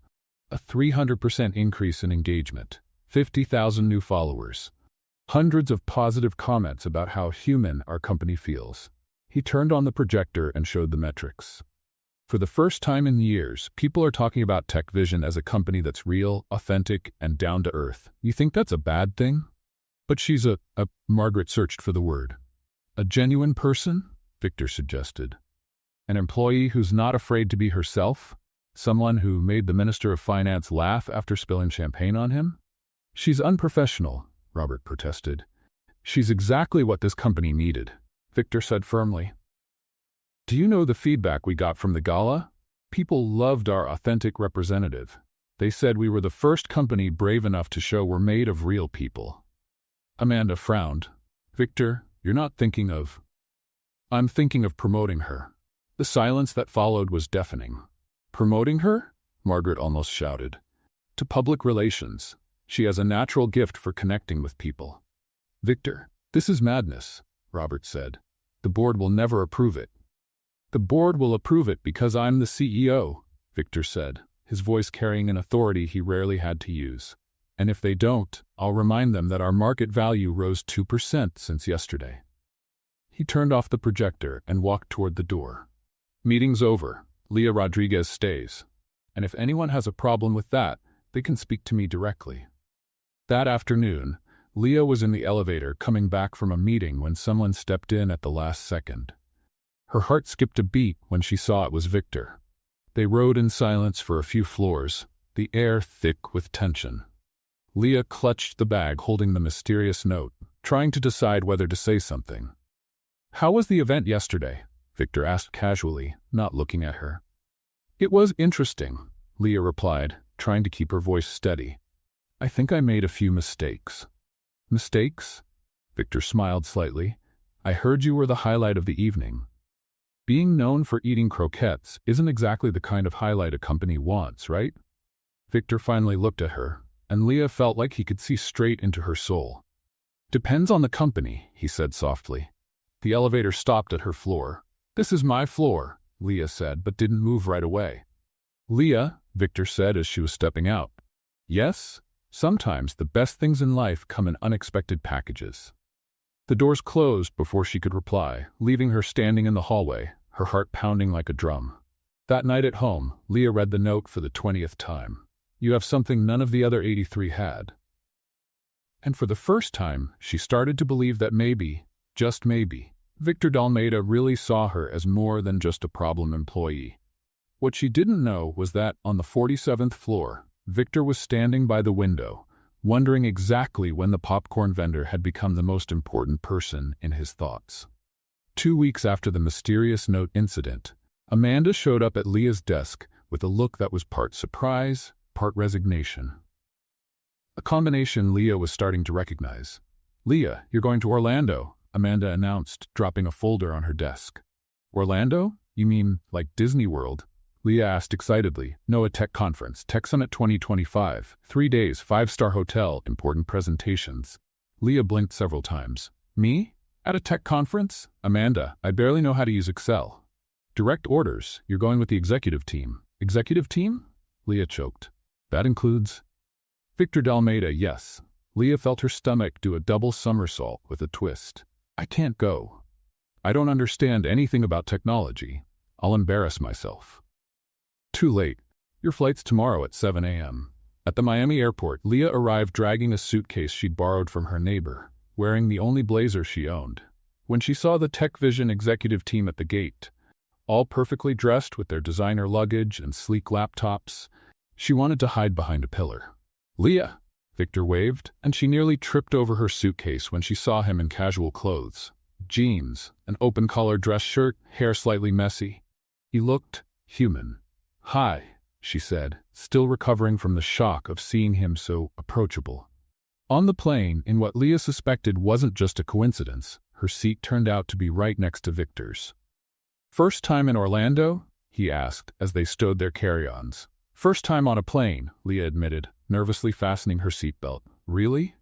A 300% increase in engagement, 50,000 new followers, hundreds of positive comments about how human our company feels. He turned on the projector and showed the metrics. For the first time in years, people are talking about Tech Vision as a company that's real, authentic, and down to earth. You think that's a bad thing? But she's Margaret searched for the word. A genuine person? Victor suggested. An employee who's not afraid to be herself? Someone who made the Minister of Finance laugh after spilling champagne on him? She's unprofessional, Robert protested. She's exactly what this company needed, Victor said firmly. Do you know the feedback we got from the gala? People loved our authentic representative. They said we were the first company brave enough to show we're made of real people. Amanda frowned. Victor, you're not thinking of... I'm thinking of promoting her. The silence that followed was deafening. Promoting her? Margaret almost shouted. To public relations. She has a natural gift for connecting with people. Victor, this is madness, Robert said. The board will never approve it. The board will approve it because I'm the CEO, Victor said, his voice carrying an authority he rarely had to use. And if they don't, I'll remind them that our market value rose 2% since yesterday. He turned off the projector and walked toward the door. Meeting's over. Leah Rodriguez stays. And if anyone has a problem with that, they can speak to me directly. That afternoon, Leah was in the elevator coming back from a meeting when someone stepped in at the last second. Her heart skipped a beat when she saw it was Victor. They rode in silence for a few floors, the air thick with tension. Leah clutched the bag holding the mysterious note, trying to decide whether to say something. How was the event yesterday? Victor asked casually, not looking at her. It was interesting, Leah replied, trying to keep her voice steady. I think I made a few mistakes. Mistakes? Victor smiled slightly. I heard you were the highlight of the evening. Being known for eating croquettes isn't exactly the kind of highlight a company wants, right? Victor finally looked at her, and Leah felt like he could see straight into her soul. Depends on the company, he said softly. The elevator stopped at her floor. This is my floor, Leah said, but didn't move right away. Leah, Victor said as she was stepping out. Yes, sometimes the best things in life come in unexpected packages. The doors closed before she could reply, leaving her standing in the hallway, her heart pounding like a drum. That night at home, Leah read the note for the 20th time. You have something none of the other 83 had. And for the first time, she started to believe that maybe, just maybe, Victor Dalmeda really saw her as more than just a problem employee. What she didn't know was that, on the 47th floor, Victor was standing by the window, wondering exactly when the popcorn vendor had become the most important person in his thoughts. 2 weeks after the mysterious note incident, Amanda showed up at Leah's desk with a look that was part surprise, part resignation. A combination Leah was starting to recognize. Leah, you're going to Orlando, Amanda announced, dropping a folder on her desk. Orlando? You mean like Disney World? Leah asked excitedly. No, a tech conference, Tech Summit 2025. 3 days, 5-star hotel, important presentations. Leah blinked several times. Me? At a tech conference? Amanda, I barely know how to use Excel. Direct orders. You're going with the executive team. Executive team? Leah choked. That includes... Victor Dalmeda, yes. Leah felt her stomach do a double somersault with a twist. I can't go. I don't understand anything about technology. I'll embarrass myself. Too late. Your flight's tomorrow at 7 a.m. At the Miami airport, Leah arrived dragging a suitcase she'd borrowed from her neighbor, wearing the only blazer she owned. When she saw the Tech Vision executive team at the gate, all perfectly dressed with their designer luggage and sleek laptops, she wanted to hide behind a pillar. Leah! Victor waved, and she nearly tripped over her suitcase when she saw him in casual clothes. Jeans, an open-collar dress shirt, hair slightly messy. He looked human. "Hi," she said, still recovering from the shock of seeing him so approachable. On the plane, in what Leah suspected wasn't just a coincidence, her seat turned out to be right next to Victor's. "First time in Orlando?" he asked as they stowed their carry-ons. "First time on a plane," Leah admitted, nervously fastening her seatbelt. "Really?"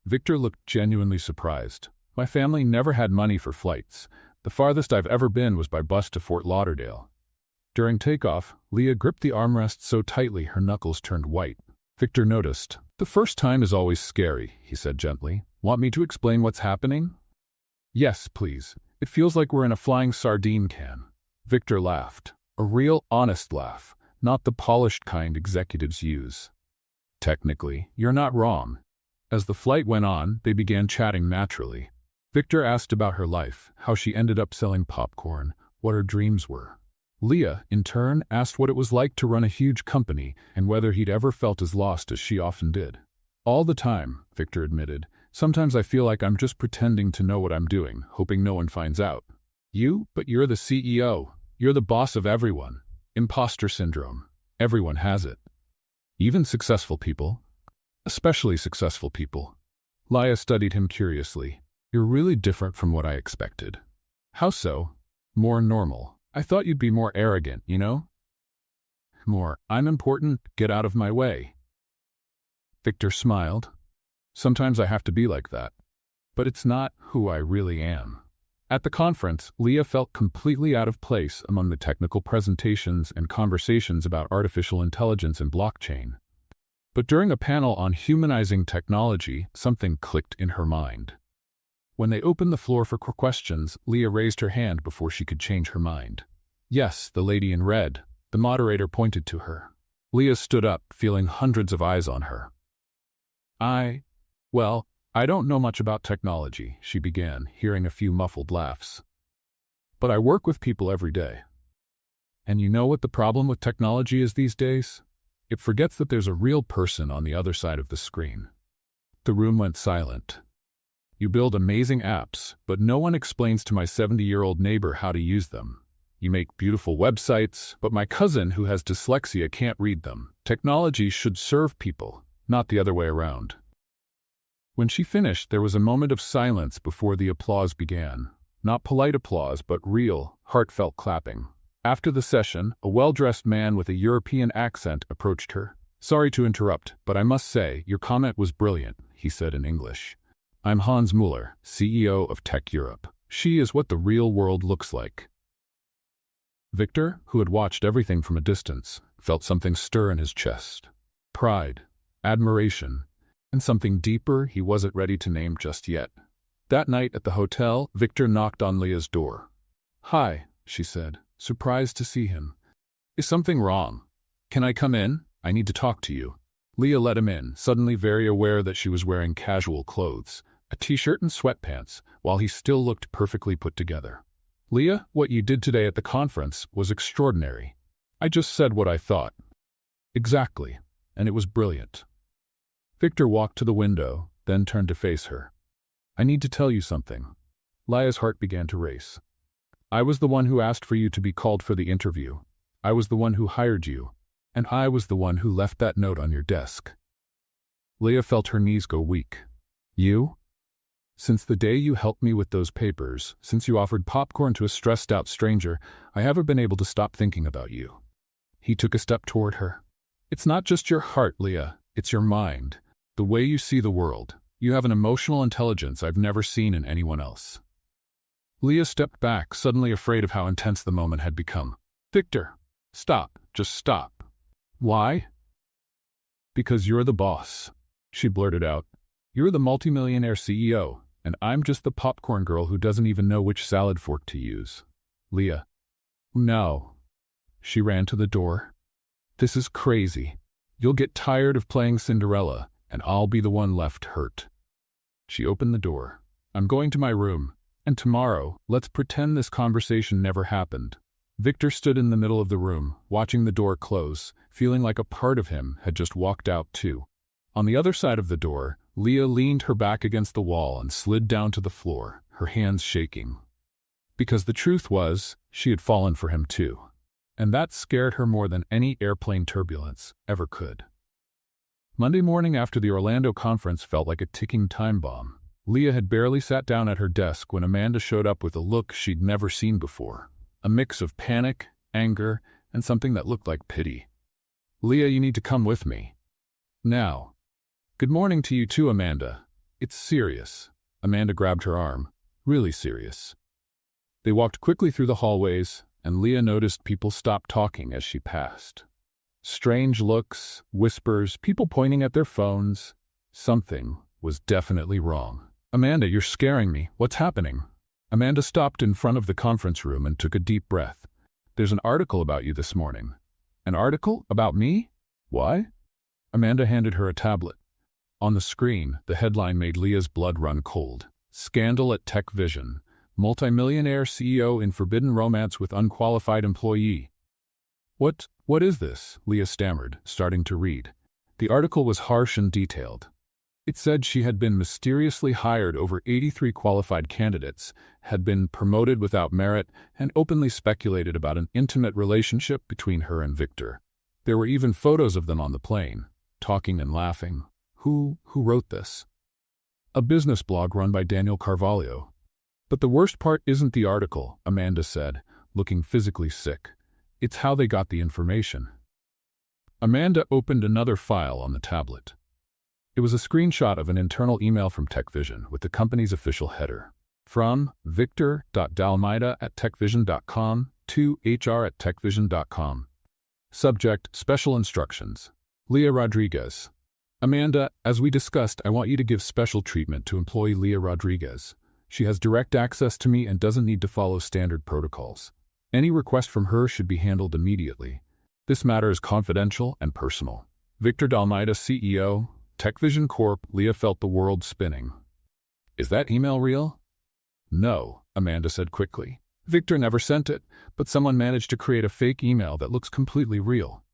Victor looked genuinely surprised. "My family never had money for flights. The farthest I've ever been was by bus to Fort Lauderdale." During takeoff, Leah gripped the armrest so tightly her knuckles turned white. Victor noticed. "The first time is always scary," he said gently. "Want me to explain what's happening?" "Yes, please. It feels like we're in a flying sardine can." Victor laughed. A real, honest laugh, not the polished kind executives use. "Technically, you're not wrong." As the flight went on, they began chatting naturally. Victor asked about her life, how she ended up selling popcorn, what her dreams were. Leah, in turn, asked what it was like to run a huge company and whether he'd ever felt as lost as she often did. "All the time," Victor admitted. "Sometimes I feel like I'm just pretending to know what I'm doing, hoping no one finds out." But you're the CEO. You're the boss of everyone. Imposter syndrome. Everyone has it. Even successful people. Especially successful people." Leah studied him curiously. "You're really different from what I expected." "How so?" "More normal. I thought you'd be more arrogant, you know? More, I'm important, get out of my way." Victor smiled. "Sometimes I have to be like that. But it's not who I really am." At the conference, Leah felt completely out of place among the technical presentations and conversations about artificial intelligence and blockchain. But during a panel on humanizing technology, something clicked in her mind. When they opened the floor for questions, Leah raised her hand before she could change her mind. "Yes, the lady in red." The moderator pointed to her. Leah stood up, feeling hundreds of eyes on her. Well, I don't know much about technology," she began, hearing a few muffled laughs. "But I work with people every day. And you know what the problem with technology is these days? It forgets that there's a real person on the other side of the screen." The room went silent. "You build amazing apps, but no one explains to my 70-year-old neighbor how to use them. You make beautiful websites, but my cousin who has dyslexia can't read them. Technology should serve people, not the other way around." When she finished, there was a moment of silence before the applause began. Not polite applause, but real, heartfelt clapping. After the session, a well-dressed man with a European accent approached her. "Sorry to interrupt, but I must say, your comment was brilliant," he said in English. "I'm Hans Mueller, CEO of Tech Europe. She is what the real world looks like." Victor, who had watched everything from a distance, felt something stir in his chest. Pride, admiration, and something deeper he wasn't ready to name just yet. That night at the hotel, Victor knocked on Leah's door. "Hi," she said, surprised to see him. "Is something wrong? Can I come in? I need to talk to you." Leah let him in, suddenly very aware that she was wearing casual clothes, a t-shirt and sweatpants, while he still looked perfectly put together. "Leah, what you did today at the conference was extraordinary. I just said what I thought." "Exactly, and it was brilliant." Victor walked to the window, then turned to face her. "I need to tell you something." Leah's heart began to race. "I was the one who asked for you to be called for the interview. I was the one who hired you. And I was the one who left that note on your desk." Leah felt her knees go weak. "You? Since the day you helped me with those papers, since you offered popcorn to a stressed-out stranger, I haven't been able to stop thinking about you." He took a step toward her. "It's not just your heart, Leah. It's your mind. The way you see the world. You have an emotional intelligence I've never seen in anyone else." Leah stepped back, suddenly afraid of how intense the moment had become. "Victor, stop. Just stop." "Why?" "Because you're the boss," she blurted out. "You're the multimillionaire CEO, and I'm just the popcorn girl who doesn't even know which salad fork to use." "Leah." "No." She ran to the door. "This is crazy. You'll get tired of playing Cinderella, and I'll be the one left hurt." She opened the door. "I'm going to my room, and tomorrow, let's pretend this conversation never happened." Victor stood in the middle of the room, watching the door close, feeling like a part of him had just walked out too. On the other side of the door, Leah leaned her back against the wall and slid down to the floor, her hands shaking. Because the truth was, she had fallen for him too. And that scared her more than any airplane turbulence ever could. Monday morning after the Orlando conference felt like a ticking time bomb. Leah had barely sat down at her desk when Amanda showed up with a look she'd never seen before. A mix of panic, anger, and something that looked like pity. "Leah, you need to come with me. Now." "Good morning to you too, Amanda. It's serious." Amanda grabbed her arm. "Really serious." They walked quickly through the hallways, and Leah noticed people stop talking as she passed. Strange looks, whispers, people pointing at their phones. Something was definitely wrong. "Amanda, you're scaring me. What's happening?" Amanda stopped in front of the conference room and took a deep breath. "There's an article about you this morning." "An article? About me? Why?" Amanda handed her a tablet. On the screen, the headline made Leah's blood run cold. "Scandal at Tech Vision. Multimillionaire CEO in forbidden romance with unqualified employee." What is this?" Leah stammered, starting to read. The article was harsh and detailed. It said she had been mysteriously hired over 83 qualified candidates, had been promoted without merit, and openly speculated about an intimate relationship between her and Victor. There were even photos of them on the plane, talking and laughing. Who wrote this? A business blog run by Daniel Carvalho. "But the worst part isn't the article," Amanda said, looking physically sick. "It's how they got the information." Amanda opened another file on the tablet. It was a screenshot of an internal email from TechVision with the company's official header. From Victor.Dalmaida@techvision.com to HR@techvision.com. Subject: Special Instructions. Leah Rodriguez. "Amanda, as we discussed, I want you to give special treatment to employee Leah Rodriguez. She has direct access to me and doesn't need to follow standard protocols. Any request from her should be handled immediately. This matter is confidential and personal. Victor Dalmaida, CEO, TechVision Corp." Leah felt the world spinning. "Is that email real?" "No," Amanda said quickly. "Victor never sent it, but someone managed to create a fake email that looks completely real."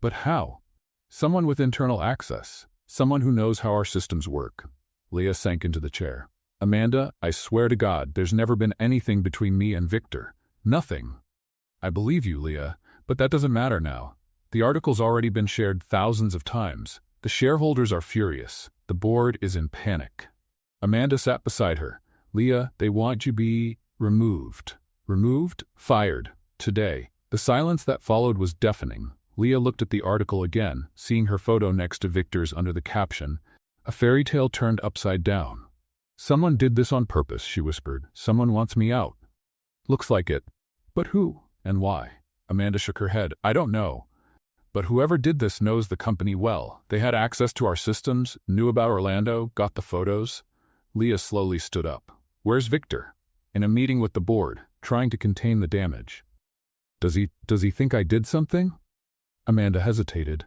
But how? "Someone with internal access. Someone who knows how our systems work." Leah sank into the chair. "Amanda, I swear to God, there's never been anything between me and Victor. Nothing." "I believe you, Leah, but that doesn't matter now. The article's already been shared thousands of times. The shareholders are furious. The board is in panic." Amanda sat beside her. "Leah, they want you to be removed." "Removed? Fired. Today." The silence that followed was deafening. Leah looked at the article again, seeing her photo next to Victor's under the caption, "A fairy tale turned upside down." "Someone did this on purpose," she whispered. "Someone wants me out." "Looks like it. But who? And why?" Amanda shook her head. "I don't know. But whoever did this knows the company well. They had access to our systems, knew about Orlando, got the photos." Leah slowly stood up. "Where's Victor?" "In a meeting with the board, trying to contain the damage." Does he think I did something?" Amanda hesitated.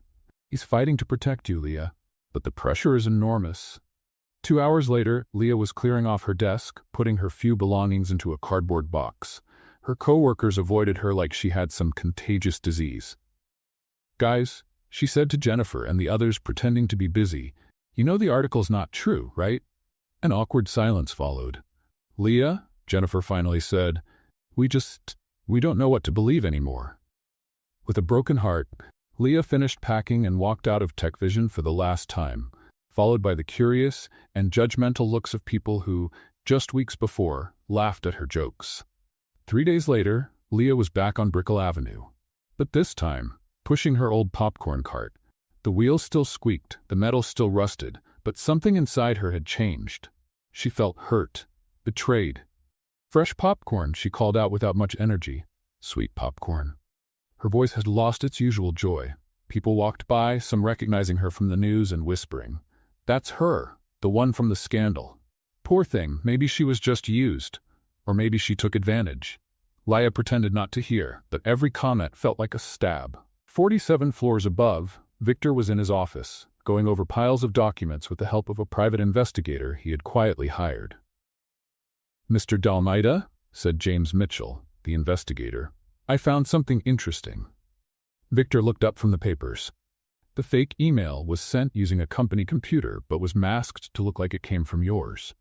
"He's fighting to protect you, Leah. But the pressure is enormous." 2 hours later, Leah was clearing off her desk, putting her few belongings into a cardboard box. Her co-workers avoided her like she had some contagious disease. "Guys," she said to Jennifer and the others pretending to be busy, "you know the article's not true, right?" An awkward silence followed. "Leah," Jennifer finally said, we don't know what to believe anymore." With a broken heart, Leah finished packing and walked out of TechVision for the last time, followed by the curious and judgmental looks of people who, just weeks before, laughed at her jokes. 3 days later, Leah was back on Brickell Avenue. But this time, pushing her old popcorn cart. The wheels still squeaked, the metal still rusted, but something inside her had changed. She felt hurt, betrayed. "Fresh popcorn," she called out without much energy. "Sweet popcorn." Her voice had lost its usual joy. People walked by, some recognizing her from the news and whispering, "That's her, the one from the scandal." Poor thing, maybe she was just used. Or maybe she took advantage. Leah pretended not to hear, but every comment felt like a stab. 47 floors above, Victor was in his office, going over piles of documents with the help of a private investigator he had quietly hired. "Mr. Dalmaida," said James Mitchell, the investigator, "I found something interesting." Victor looked up from the papers. The fake email was sent using a company computer but was masked to look like it came from yours.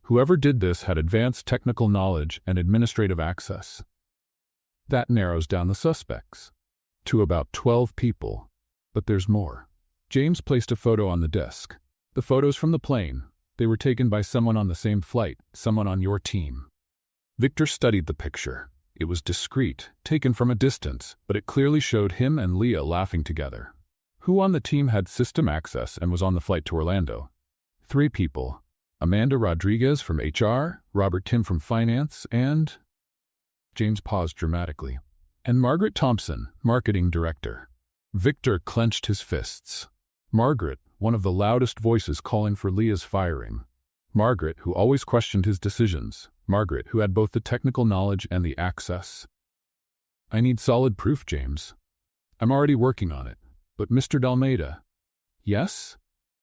Whoever did this had advanced technical knowledge and administrative access. That narrows down the suspects to about 12 people. But there's more. James placed a photo on the desk. The photos from the plane. They were taken by someone on the same flight, someone on your team. Victor studied the picture. It was discreet, taken from a distance, but it clearly showed him and Leah laughing together. Who on the team had system access and was on the flight to Orlando? 3 people. Amanda Rodriguez from HR, Robert Tim from Finance, and… James paused dramatically. And Margaret Thompson, Marketing Director. Victor clenched his fists. Margaret, one of the loudest voices calling for Leah's firing. Margaret, who always questioned his decisions. Margaret, who had both the technical knowledge and the access. I need solid proof, James. I'm already working on it. But Mr. Dalmaida… Yes?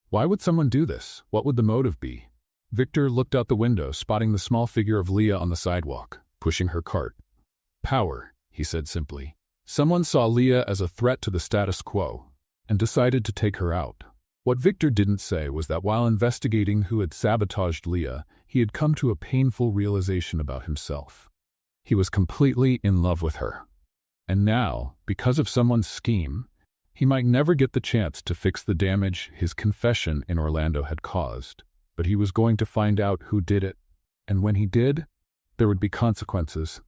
Why would someone do this? What would the motive be? Victor looked out the window, spotting the small figure of Leah on the sidewalk, pushing her cart. Power, he said simply. Someone saw Leah as a threat to the status quo and decided to take her out. What Victor didn't say was that while investigating who had sabotaged Leah, he had come to a painful realization about himself. He was completely in love with her. And now, because of someone's scheme, he might never get the chance to fix the damage his confession in Orlando had caused. But he was going to find out who did it. And when he did, there would be consequences.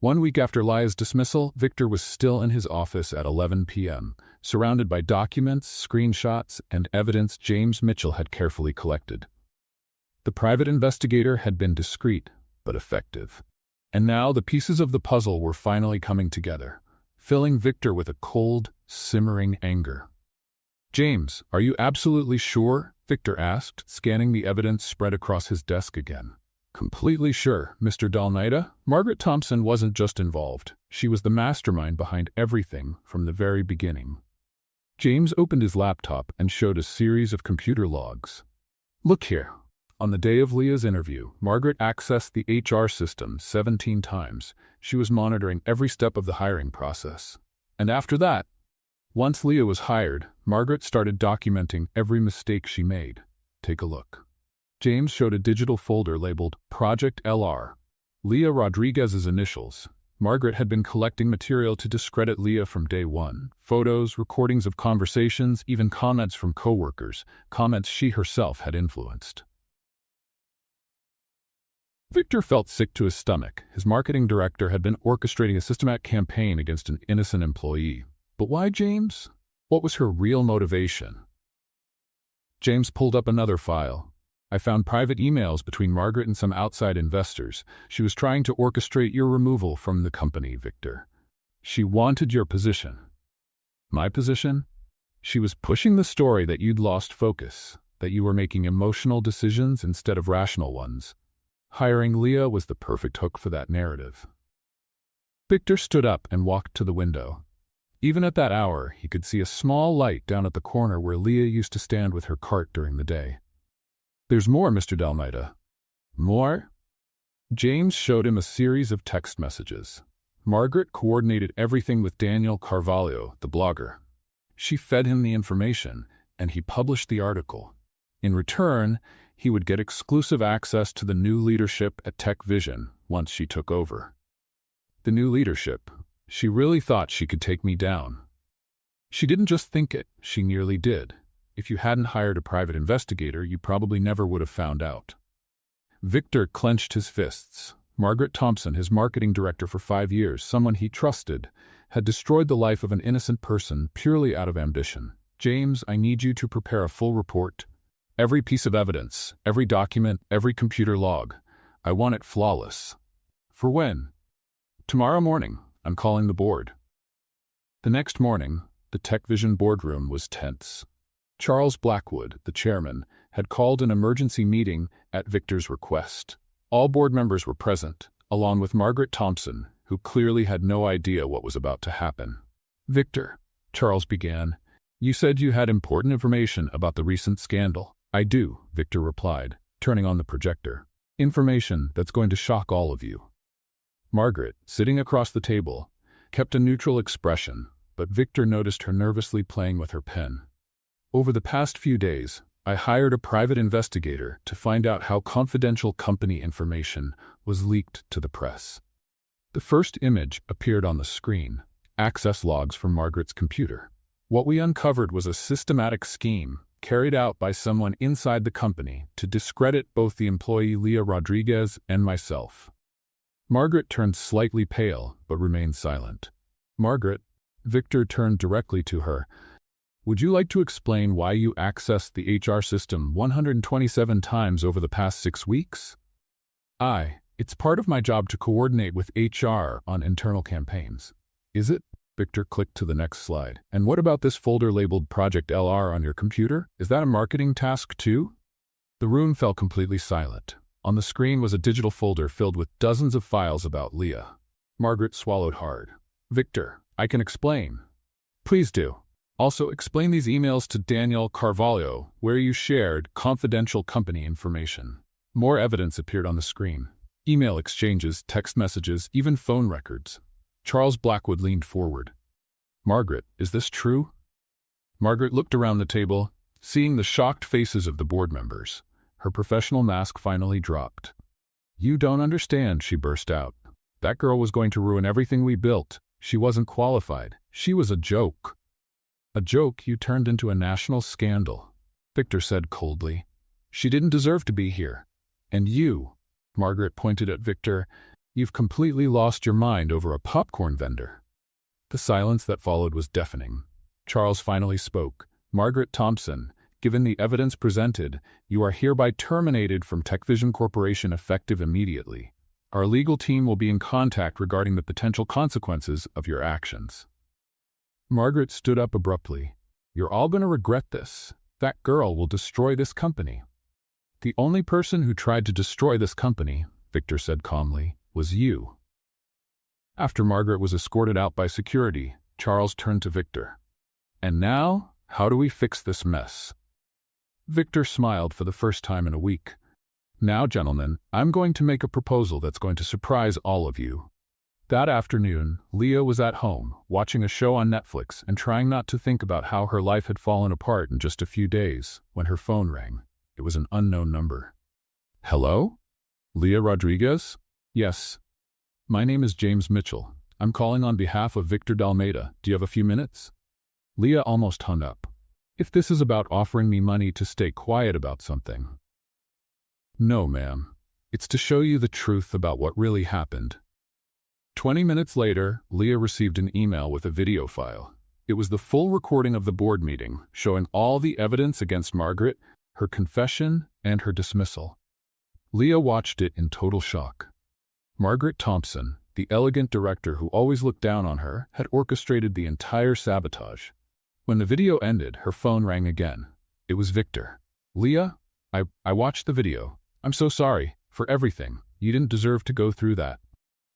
1 week after Leah's dismissal, Victor was still in his office at 11 p.m., surrounded by documents, screenshots, and evidence James Mitchell had carefully collected. The private investigator had been discreet, but effective. And now the pieces of the puzzle were finally coming together, filling Victor with a cold, simmering anger. James, are you absolutely sure? Victor asked, scanning the evidence spread across his desk again. Completely sure, Mr. Dalmaida. Margaret Thompson wasn't just involved. She was the mastermind behind everything from the very beginning. James opened his laptop and showed a series of computer logs. Look here. On the day of Leah's interview, Margaret accessed the HR system 17 times. She was monitoring every step of the hiring process. And after that, once Leah was hired, Margaret started documenting every mistake she made. Take a look. James showed a digital folder labeled Project LR. Leah Rodriguez's initials. Margaret had been collecting material to discredit Leah from day one. Photos, recordings of conversations, even comments from coworkers, comments she herself had influenced. Victor felt sick to his stomach. His marketing director had been orchestrating a systematic campaign against an innocent employee. But why James? What was her real motivation? James pulled up another file. I found private emails between Margaret and some outside investors. She was trying to orchestrate your removal from the company, Victor. She wanted your position. My position? She was pushing the story that you'd lost focus, that you were making emotional decisions instead of rational ones. Hiring Leah was the perfect hook for that narrative. Victor stood up and walked to the window. Even at that hour, he could see a small light down at the corner where Leah used to stand with her cart during the day. There's more, Mr. Dalmaida. More? James showed him a series of text messages. Margaret coordinated everything with Daniel Carvalho, the blogger. She fed him the information, and he published the article. In return, he would get exclusive access to the new leadership at Tech Vision once she took over. The new leadership. She really thought she could take me down. She didn't just think it, she nearly did. If you hadn't hired a private investigator, you probably never would have found out. Victor clenched his fists. Margaret Thompson, his marketing director for 5 years, someone he trusted, had destroyed the life of an innocent person purely out of ambition. James, I need you to prepare a full report. Every piece of evidence, every document, every computer log. I want it flawless. For when? Tomorrow morning. I'm calling the board. The next morning, the Tech Vision boardroom was tense. Charles Blackwood, the chairman, had called an emergency meeting at Victor's request. All board members were present, along with Margaret Thompson, who clearly had no idea what was about to happen. Victor, Charles began, you said you had important information about the recent scandal. I do, Victor replied, turning on the projector. Information that's going to shock all of you. Margaret, sitting across the table, kept a neutral expression, but Victor noticed her nervously playing with her pen. Over the past few days, I hired a private investigator to find out how confidential company information was leaked to the press. The first image appeared on the screen, access logs from Margaret's computer. What we uncovered was a systematic scheme carried out by someone inside the company to discredit both the employee Leah Rodriguez and myself. Margaret turned slightly pale, but remained silent. Margaret, Victor turned directly to her. Would you like to explain why you accessed the HR system 127 times over the past 6 weeks? It's part of my job to coordinate with HR on internal campaigns. Is it? Victor clicked to the next slide. And what about this folder labeled Project LR on your computer? Is that a marketing task too? The room fell completely silent. On the screen was a digital folder filled with dozens of files about Leah. Margaret swallowed hard. Victor, I can explain. Please do. Also, explain these emails to Daniel Carvalho, where you shared confidential company information. More evidence appeared on the screen. Email exchanges, text messages, even phone records. Charles Blackwood leaned forward. Margaret, is this true? Margaret looked around the table, seeing the shocked faces of the board members. Her professional mask finally dropped. You don't understand, she burst out. That girl was going to ruin everything we built. She wasn't qualified. She was a joke. A joke you turned into a national scandal, Victor said coldly. She didn't deserve to be here. And you, Margaret pointed at Victor, you've completely lost your mind over a popcorn vendor. The silence that followed was deafening. Charles finally spoke. Margaret Thompson, given the evidence presented, you are hereby terminated from TechVision Corporation effective immediately. Our legal team will be in contact regarding the potential consequences of your actions. Margaret stood up abruptly. You're all going to regret this. That girl will destroy this company. The only person who tried to destroy this company, Victor said calmly, was you. After Margaret was escorted out by security, Charles turned to Victor. And now, how do we fix this mess? Victor smiled for the first time in a week. Now, gentlemen, I'm going to make a proposal that's going to surprise all of you. That afternoon, Leah was at home, watching a show on Netflix and trying not to think about how her life had fallen apart in just a few days, when her phone rang. It was an unknown number. Hello? Leah Rodriguez? Yes. My name is James Mitchell. I'm calling on behalf of Victor Dalmeida. Do you have a few minutes? Leah almost hung up. If this is about offering me money to stay quiet about something. No, ma'am. It's to show you the truth about what really happened. 20 minutes later, Leah received an email with a video file. It was the full recording of the board meeting, showing all the evidence against Margaret, her confession, and her dismissal. Leah watched it in total shock. Margaret Thompson, the elegant director who always looked down on her, had orchestrated the entire sabotage. When the video ended, her phone rang again. It was Victor. Leah, I watched the video. I'm so sorry for everything. You didn't deserve to go through that.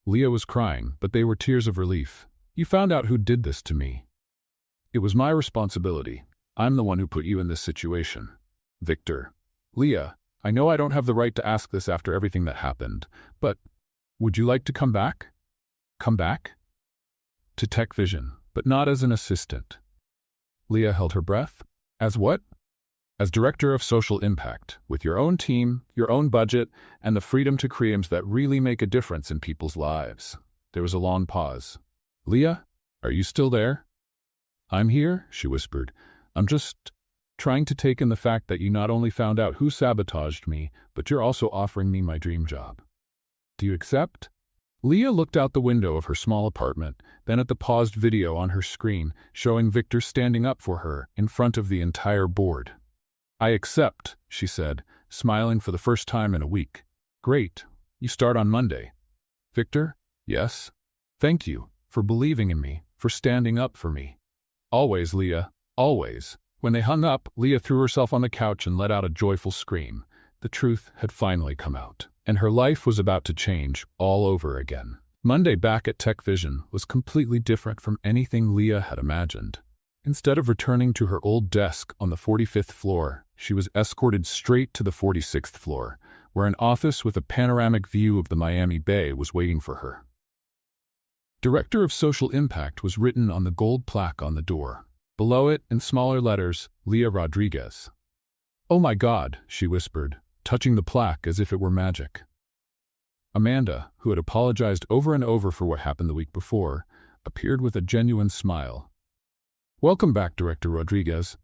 Leah was crying, but they were tears of relief. You found out who did this to me. It was my responsibility. I'm the one who put you in this situation. Victor. Leah, I know I don't have the right to ask this after everything that happened, but would you like to come back? Come back? To TechVision, but not as an assistant. Leah held her breath. As what? As Director of Social Impact, with your own team, your own budget, and the freedom to create that really make a difference in people's lives. There was a long pause. Leah, are you still there? I'm here, she whispered. I'm just trying to take in the fact that you not only found out who sabotaged me, but you're also offering me my dream job. Do you accept? Leah looked out the window of her small apartment, then at the paused video on her screen, showing Victor standing up for her in front of the entire board. I accept, she said, smiling for the first time in a week. Great. You start on Monday. Victor? Yes. Thank you for believing in me, for standing up for me. Always, Leah, always. When they hung up, Leah threw herself on the couch and let out a joyful scream. The truth had finally come out, and her life was about to change all over again. Monday back at TechVision was completely different from anything Leah had imagined. Instead of returning to her old desk on the 45th floor, she was escorted straight to the 46th floor, where an office with a panoramic view of the Miami Bay was waiting for her. Director of Social Impact was written on the gold plaque on the door. Below it, in smaller letters, Leah Rodriguez. "Oh my God," she whispered, touching the plaque as if it were magic. Amanda, who had apologized over and over for what happened the week before, appeared with a genuine smile. "Welcome back, Director Rodriguez."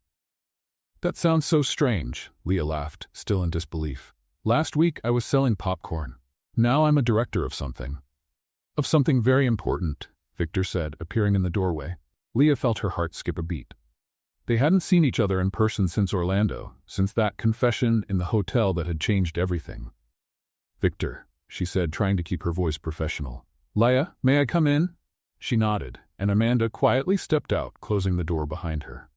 "That sounds so strange," Leah laughed, still in disbelief. "Last week I was selling popcorn. Now I'm a director of something." "Of something very important," Victor said, appearing in the doorway. Leah felt her heart skip a beat. They hadn't seen each other in person since Orlando, since that confession in the hotel that had changed everything. "Victor," she said, trying to keep her voice professional. "Leah, may I come in?" She nodded, and Amanda quietly stepped out, closing the door behind her.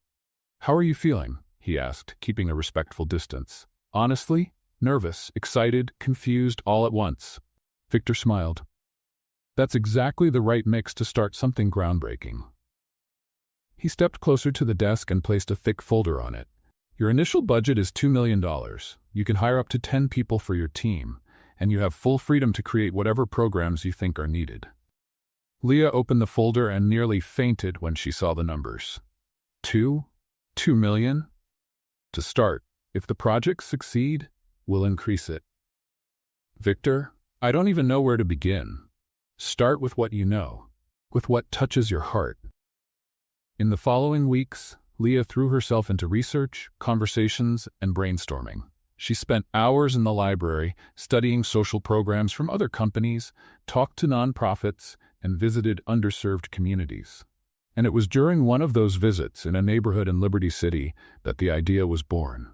"How are you feeling?" he asked, keeping a respectful distance. "Honestly? Nervous, excited, confused, all at once." Victor smiled. "That's exactly the right mix to start something groundbreaking." He stepped closer to the desk and placed a thick folder on it. "Your initial budget is $2 million. You can hire up to 10 people for your team, and you have full freedom to create whatever programs you think are needed." Leah opened the folder and nearly fainted when she saw the numbers. $2 million? To start, if the projects succeed, we'll increase it. "Victor, I don't even know where to begin." "Start with what you know, with what touches your heart." In the following weeks, Leah threw herself into research, conversations, and brainstorming. She spent hours in the library, studying social programs from other companies, talked to nonprofits, and visited underserved communities. And it was during one of those visits in a neighborhood in Liberty City that the idea was born.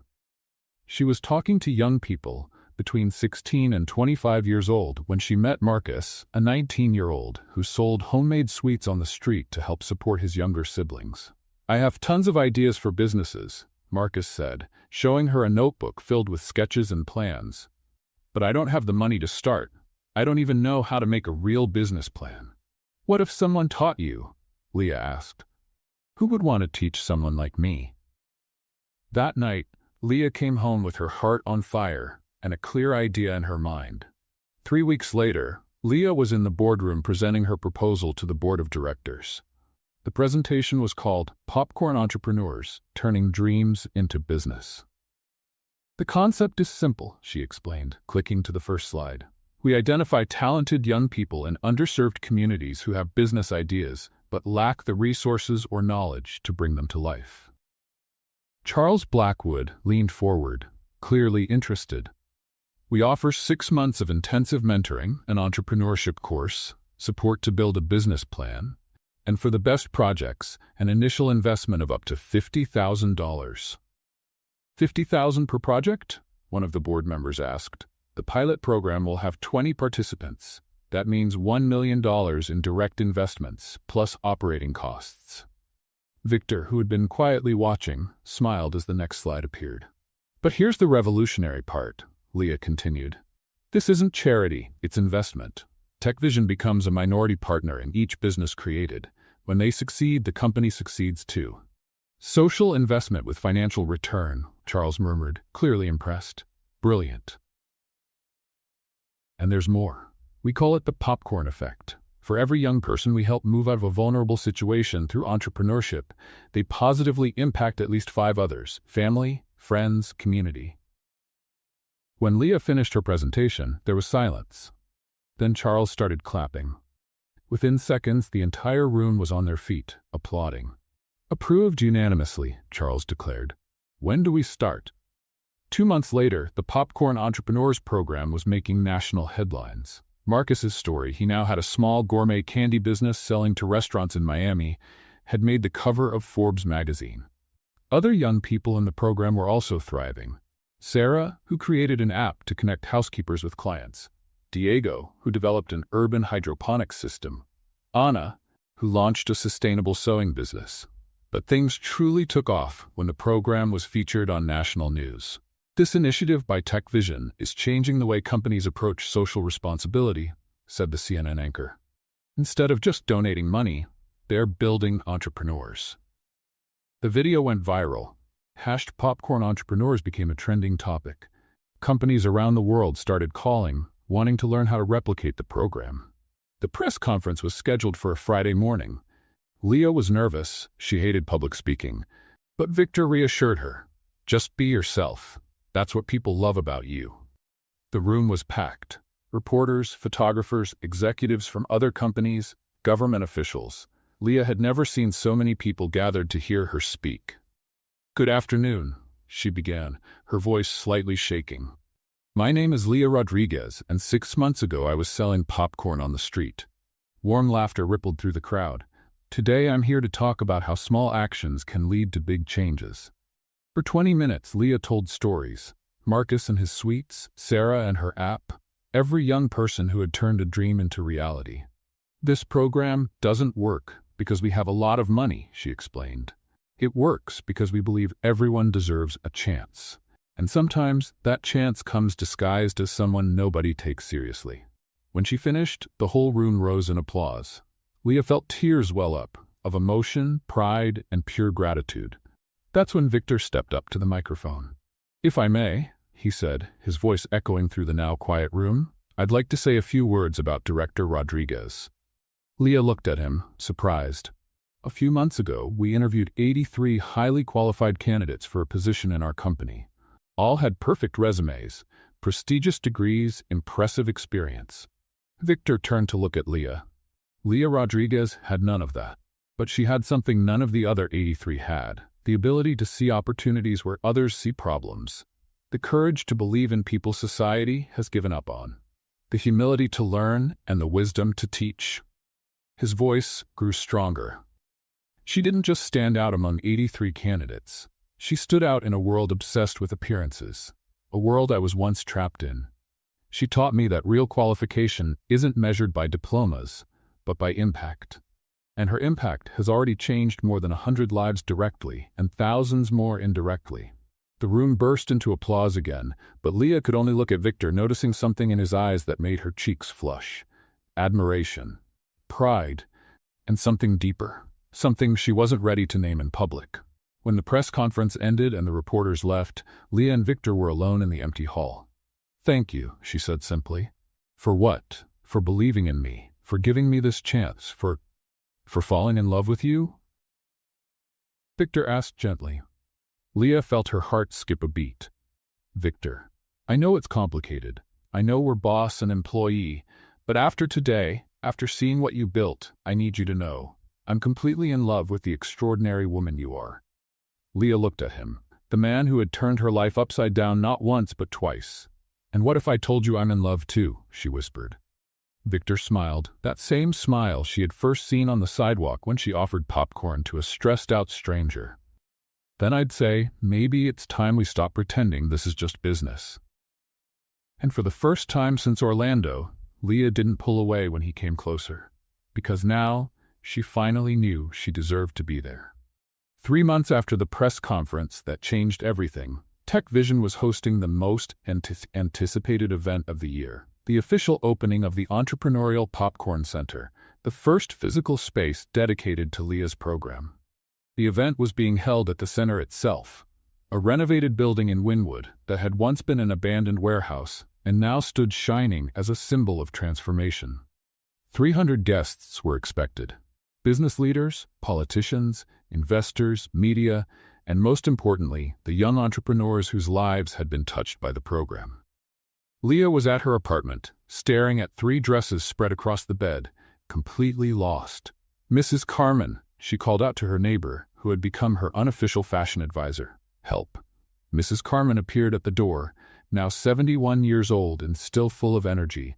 She was talking to young people between 16 and 25 years old when she met Marcus, a 19-year-old who sold homemade sweets on the street to help support his younger siblings. "I have tons of ideas for businesses," Marcus said, showing her a notebook filled with sketches and plans. "But I don't have the money to start. I don't even know how to make a real business plan." "What if someone taught you?" Leah asked. "Who would want to teach someone like me?" That night, Leah came home with her heart on fire and a clear idea in her mind. 3 weeks later, Leah was in the boardroom presenting her proposal to the board of directors. The presentation was called Popcorn Entrepreneurs, Turning Dreams into Business. "The concept is simple," she explained, clicking to the first slide. "We identify talented young people in underserved communities who have business ideas but lack the resources or knowledge to bring them to life." Charles Blackwood leaned forward, clearly interested. "We offer 6 months of intensive mentoring, an entrepreneurship course, support to build a business plan, and for the best projects, an initial investment of up to $50,000. $50,000 per project?" one of the board members asked. "The pilot program will have 20 participants. That means $1 million in direct investments, plus operating costs." Victor, who had been quietly watching, smiled as the next slide appeared. "But here's the revolutionary part," Leah continued. "This isn't charity, it's investment. TechVision becomes a minority partner in each business created. When they succeed, the company succeeds too." "Social investment with financial return," Charles murmured, clearly impressed. "Brilliant. And there's more. We call it the popcorn effect. For every young person we help move out of a vulnerable situation through entrepreneurship, they positively impact at least 5 others: family, friends, community." When Leah finished her presentation, there was silence. Then Charles started clapping. Within seconds, the entire room was on their feet, applauding. "Approved unanimously," Charles declared. "When do we start?" 2 months later, the Popcorn Entrepreneurs program was making national headlines. Marcus's story, he now had a small gourmet candy business selling to restaurants in Miami, had made the cover of Forbes magazine. Other young people in the program were also thriving. Sarah, who created an app to connect housekeepers with clients. Diego, who developed an urban hydroponics system. Anna, who launched a sustainable sewing business. But things truly took off when the program was featured on national news. "This initiative by TechVision is changing the way companies approach social responsibility," said the CNN anchor. "Instead of just donating money, they're building entrepreneurs." The video went viral. #Popcorn Entrepreneurs became a trending topic. Companies around the world started calling, wanting to learn how to replicate the program. The press conference was scheduled for a Friday morning. Leah was nervous. She hated public speaking. But Victor reassured her. Just be yourself. That's what people love about you. The room was packed. Reporters, photographers, executives from other companies, government officials. Leah had never seen so many people gathered to hear her speak. "Good afternoon," she began, her voice slightly shaking. "My name is Leah Rodriguez, and 6 months ago I was selling popcorn on the street." Warm laughter rippled through the crowd. "Today I'm here to talk about how small actions can lead to big changes." For 20 minutes, Leah told stories. Marcus and his sweets, Sarah and her app, every young person who had turned a dream into reality. "This program doesn't work because we have a lot of money," she explained. "It works because we believe everyone deserves a chance. And sometimes that chance comes disguised as someone nobody takes seriously." When she finished, the whole room rose in applause. Leah felt tears well up, of emotion, pride, and pure gratitude. That's when Victor stepped up to the microphone. "If I may," he said, his voice echoing through the now quiet room, "I'd like to say a few words about Director Rodriguez." Leah looked at him, surprised. "A few months ago, we interviewed 83 highly qualified candidates for a position in our company. All had perfect resumes, prestigious degrees, impressive experience." Victor turned to look at Leah. Leah Rodriguez had none of that. But she had something none of the other 83 had, the ability to see opportunities where others see problems. The courage to believe in people society has given up on. The humility to learn and the wisdom to teach. His voice grew stronger. She didn't just stand out among 83 candidates. She stood out in a world obsessed with appearances, a world I was once trapped in. She taught me that real qualification isn't measured by diplomas, but by impact. And her impact has already changed more than 100 lives directly and thousands more indirectly. The room burst into applause again, but Leah could only look at Victor, noticing something in his eyes that made her cheeks flush. Admiration, pride, and something deeper, something she wasn't ready to name in public. When the press conference ended and the reporters left, Leah and Victor were alone in the empty hall. "Thank you," she said simply. "For what? For believing in me, for giving me this chance, for falling in love with you?" Victor asked gently. Leah felt her heart skip a beat. "Victor, I know it's complicated. I know we're boss and employee, but after today, after seeing what you built, I need you to know, I'm completely in love with the extraordinary woman you are." Leah looked at him, the man who had turned her life upside down not once but twice. "And what if I told you I'm in love too?" she whispered. Victor smiled, that same smile she had first seen on the sidewalk when she offered popcorn to a stressed-out stranger. "Then I'd say, maybe it's time we stop pretending this is just business." And for the first time since Orlando, Leah didn't pull away when he came closer, because now she finally knew she deserved to be there. 3 months after the press conference that changed everything, Tech Vision was hosting the most anticipated event of the year, the official opening of the Entrepreneurial Popcorn Center, the first physical space dedicated to Leah's program. The event was being held at the center itself, a renovated building in Wynwood that had once been an abandoned warehouse and now stood shining as a symbol of transformation. 300 guests were expected. Business leaders, politicians, investors, media, and most importantly, the young entrepreneurs whose lives had been touched by the program. Leah was at her apartment, staring at 3 dresses spread across the bed, completely lost. "Mrs. Carmen," she called out to her neighbor, who had become her unofficial fashion advisor. "Help." Mrs. Carmen appeared at the door, now 71 years old and still full of energy.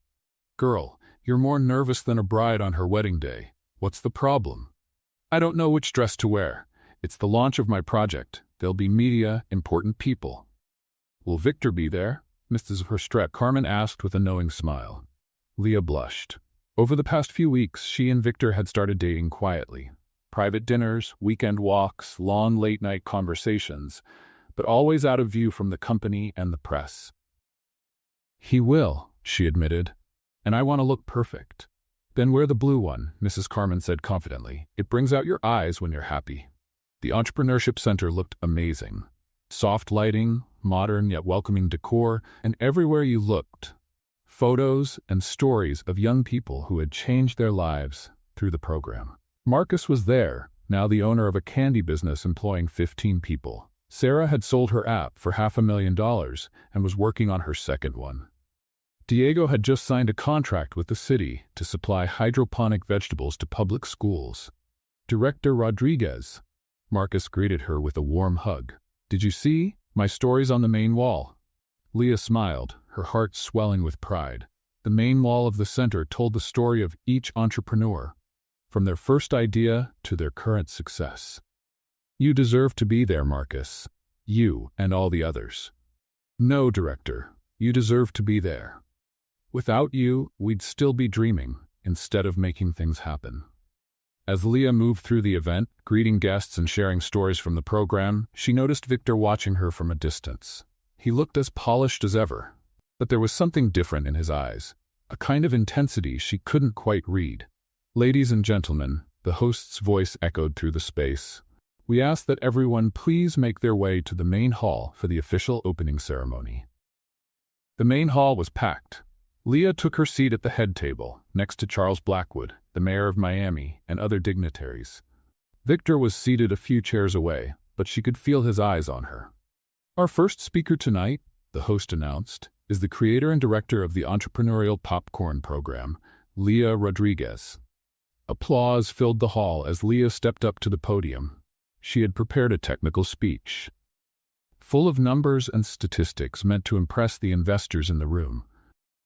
"Girl, you're more nervous than a bride on her wedding day. What's the problem?" "I don't know which dress to wear. It's the launch of my project. There'll be media, important people." "Will Victor be there?" Mrs. Verstreck Carmen asked with a knowing smile. Leah blushed. Over the past few weeks, she and Victor had started dating quietly. Private dinners, weekend walks, long late-night conversations, but always out of view from the company and the press. "He will," she admitted, "and I want to look perfect." "Then wear the blue one," Mrs. Carmen said confidently. "It brings out your eyes when you're happy." The Entrepreneurship Center looked amazing. Soft lighting, modern yet welcoming decor, and everywhere you looked, photos and stories of young people who had changed their lives through the program. Marcus was there, now the owner of a candy business employing 15 people. Sarah had sold her app for $500,000 and was working on her second one. Diego had just signed a contract with the city to supply hydroponic vegetables to public schools. Director Rodriguez. Marcus greeted her with a warm hug. "Did you see my stories on the main wall?" Leah smiled, her heart swelling with pride. The main wall of the center told the story of each entrepreneur, from their first idea to their current success. "You deserve to be there, Marcus. You and all the others." "No, Director. You deserve to be there. Without you, we'd still be dreaming, instead of making things happen." As Leah moved through the event, greeting guests and sharing stories from the program, she noticed Victor watching her from a distance. He looked as polished as ever, but there was something different in his eyes, a kind of intensity she couldn't quite read. "Ladies and gentlemen," the host's voice echoed through the space, "we ask that everyone please make their way to the main hall for the official opening ceremony." The main hall was packed. Leah took her seat at the head table, next to Charles Blackwood, the mayor of Miami, and other dignitaries. Victor was seated a few chairs away, but she could feel his eyes on her. "Our first speaker tonight," the host announced, "is the creator and director of the entrepreneurial popcorn program, Leah Rodriguez." Applause filled the hall as Leah stepped up to the podium. She had prepared a technical speech, full of numbers and statistics meant to impress the investors in the room.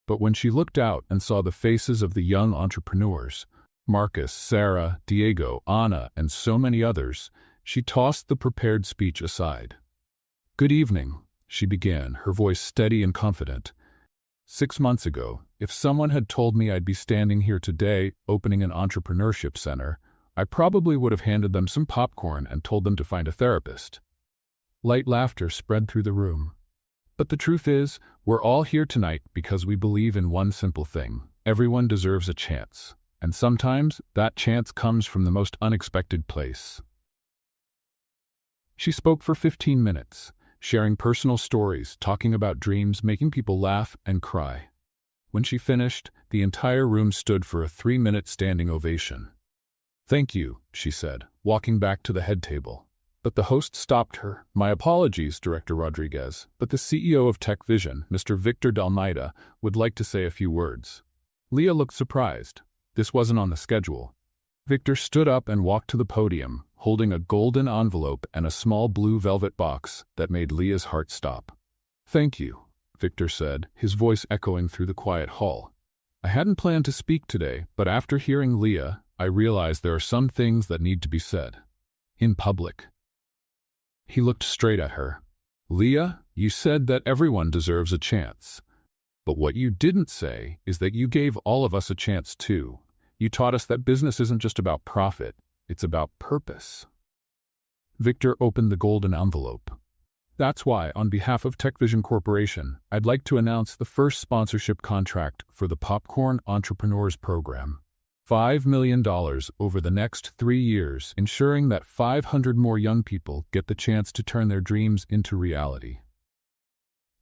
But when she looked out and saw the faces of the young entrepreneurs, Marcus, Sarah, Diego, Anna, and so many others, she tossed the prepared speech aside. "Good evening," she began, her voice steady and confident. "6 months ago, if someone had told me I'd be standing here today opening an entrepreneurship center, I probably would have handed them some popcorn and told them to find a therapist." Light laughter spread through the room. "But the truth is, we're all here tonight because we believe in one simple thing. Everyone deserves a chance. And sometimes that chance comes from the most unexpected place." She spoke for 15 minutes, sharing personal stories, talking about dreams, making people laugh and cry. When she finished, the entire room stood for a 3-minute standing ovation. "Thank you," she said, walking back to the head table. But the host stopped her. "My apologies, Director Rodriguez, but the CEO of Tech Vision, Mr. Victor Dalmaida, would like to say a few words." Leah looked surprised. This wasn't on the schedule. Victor stood up and walked to the podium, holding a golden envelope and a small blue velvet box that made Leah's heart stop. "Thank you," Victor said, his voice echoing through the quiet hall. "I hadn't planned to speak today, but after hearing Leah, I realized there are some things that need to be said. In public." He looked straight at her. "Leah, you said that everyone deserves a chance. But what you didn't say is that you gave all of us a chance too. You taught us that business isn't just about profit, it's about purpose." Victor opened the golden envelope. "That's why, on behalf of Tech Vision Corporation, I'd like to announce the first sponsorship contract for the Popcorn Entrepreneurs Program. $5 million over the next 3 years, ensuring that 500 more young people get the chance to turn their dreams into reality."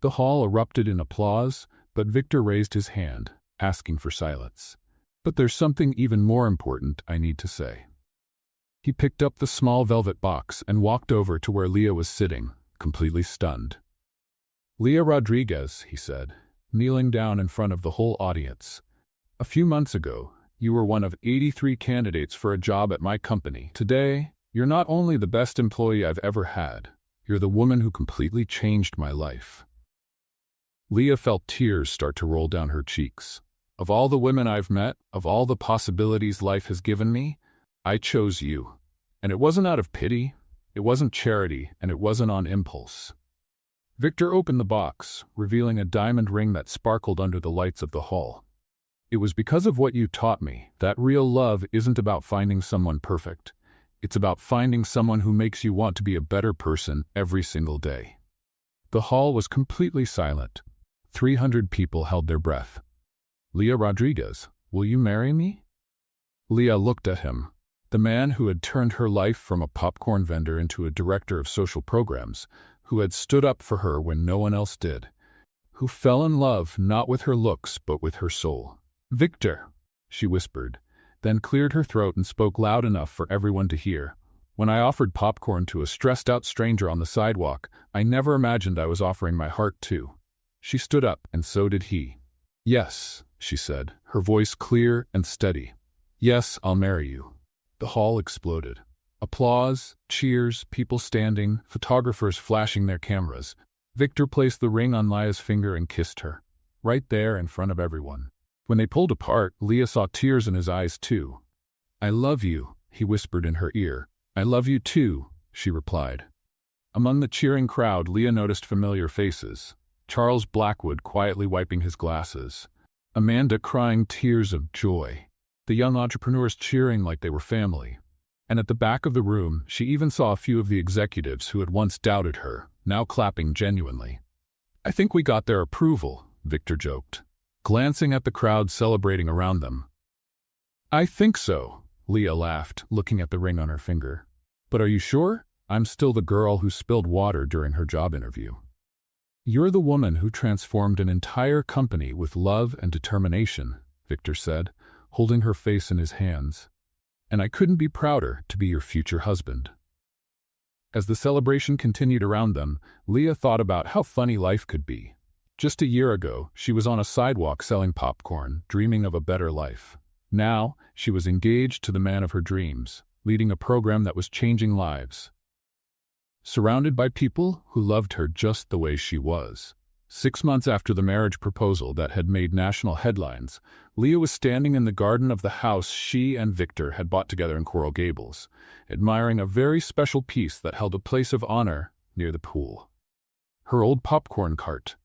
The hall erupted in applause, but Victor raised his hand, asking for silence. "But there's something even more important I need to say." He picked up the small velvet box and walked over to where Leah was sitting, completely stunned. "Leah Rodriguez," he said, kneeling down in front of the whole audience. "A few months ago, you were one of 83 candidates for a job at my company. Today, you're not only the best employee I've ever had, you're the woman who completely changed my life." Leah felt tears start to roll down her cheeks. "Of all the women I've met, of all the possibilities life has given me, I chose you. And it wasn't out of pity, it wasn't charity, and it wasn't on impulse." Victor opened the box, revealing a diamond ring that sparkled under the lights of the hall. "It was because of what you taught me that real love isn't about finding someone perfect. It's about finding someone who makes you want to be a better person every single day." The hall was completely silent. 300 people held their breath. "Leah Rodriguez, will you marry me?" Leah looked at him. The man who had turned her life from a popcorn vendor into a director of social programs, who had stood up for her when no one else did. who fell in love not with her looks but with her soul. "Victor," she whispered, then cleared her throat and spoke loud enough for everyone to hear. "When I offered popcorn to a stressed-out stranger on the sidewalk, I never imagined I was offering my heart too." She stood up, and so did he. "Yes," she said, her voice clear and steady. "Yes, I'll marry you." The hall exploded. Applause, cheers, people standing, photographers flashing their cameras. Victor placed the ring on Leah's finger and kissed her, right there in front of everyone. When they pulled apart, Leah saw tears in his eyes too. "I love you," he whispered in her ear. "I love you too," she replied. Among the cheering crowd, Leah noticed familiar faces. Charles Blackwood quietly wiping his glasses. Amanda crying tears of joy. The young entrepreneurs cheering like they were family. And at the back of the room, she even saw a few of the executives who had once doubted her, now clapping genuinely. "I think we got their approval," Victor joked, glancing at the crowd celebrating around them. "I think so," Leah laughed, looking at the ring on her finger. "But are you sure? I'm still the girl who spilled water during her job interview." "You're the woman who transformed an entire company with love and determination," Victor said, holding her face in his hands. "And I couldn't be prouder to be your future husband." As the celebration continued around them, Leah thought about how funny life could be. Just a year ago, she was on a sidewalk selling popcorn, dreaming of a better life. Now, she was engaged to the man of her dreams, leading a program that was changing lives. Surrounded by people who loved her just the way she was. 6 months after the marriage proposal that had made national headlines, Leah was standing in the garden of the house she and Victor had bought together in Coral Gables, admiring a very special piece that held a place of honor near the pool. Her old popcorn cart.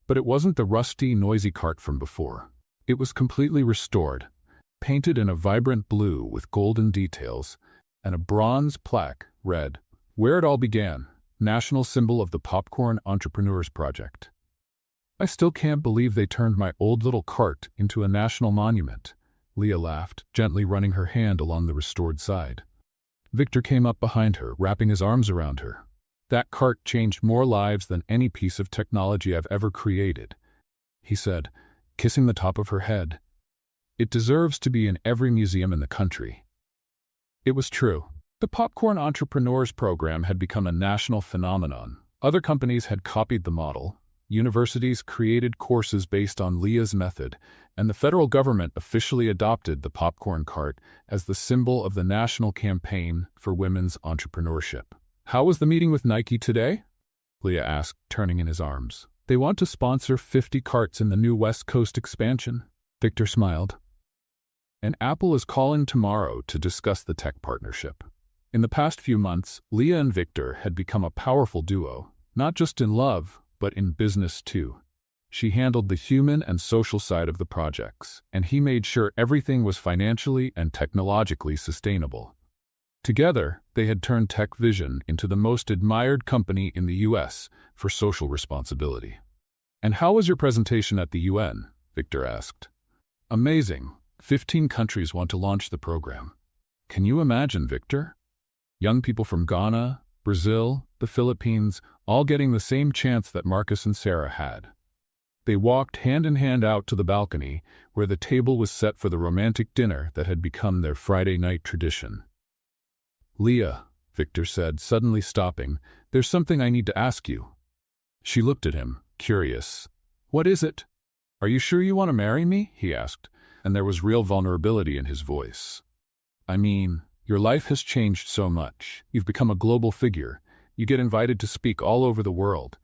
But it wasn't the rusty, noisy cart from before. It was completely restored, painted in a vibrant blue with golden details, and a bronze plaque read, "Where it all began, national symbol of the Popcorn Entrepreneurs Project." "I still can't believe they turned my old little cart into a national monument," Leah laughed, gently running her hand along the restored side. Victor came up behind her, wrapping his arms around her. "That cart changed more lives than any piece of technology I've ever created," he said, kissing the top of her head. "It deserves to be in every museum in the country." It was true. The Popcorn Entrepreneurs Program had become a national phenomenon. Other companies had copied the model. Universities created courses based on Leah's method, and the federal government officially adopted the popcorn cart as the symbol of the national campaign for women's entrepreneurship. "How was the meeting with Nike today?" Leah asked, turning in his arms. "They want to sponsor 50 carts in the new West Coast expansion." Victor smiled. "And Apple is calling tomorrow to discuss the tech partnership." In the past few months, Leah and Victor had become a powerful duo, not just in love, but in business too. She handled the human and social side of the projects, and he made sure everything was financially and technologically sustainable. Together, they had turned Tech Vision into the most admired company in the U.S. for social responsibility. "And how was your presentation at the UN?" Victor asked. "Amazing. 15 countries want to launch the program." "Can you imagine, Victor? Young people from Ghana, Brazil, the Philippines, all getting the same chance that Marcus and Sarah had." They walked hand in hand out to the balcony, where the table was set for the romantic dinner that had become their Friday night tradition. "Leah," Victor said, suddenly stopping, "there's something I need to ask you." She looked at him, curious. "What is it?" "Are you sure you want to marry me?" he asked, and there was real vulnerability in his voice. "I mean, your life has changed so much. You've become a global figure. You get invited to speak all over the world.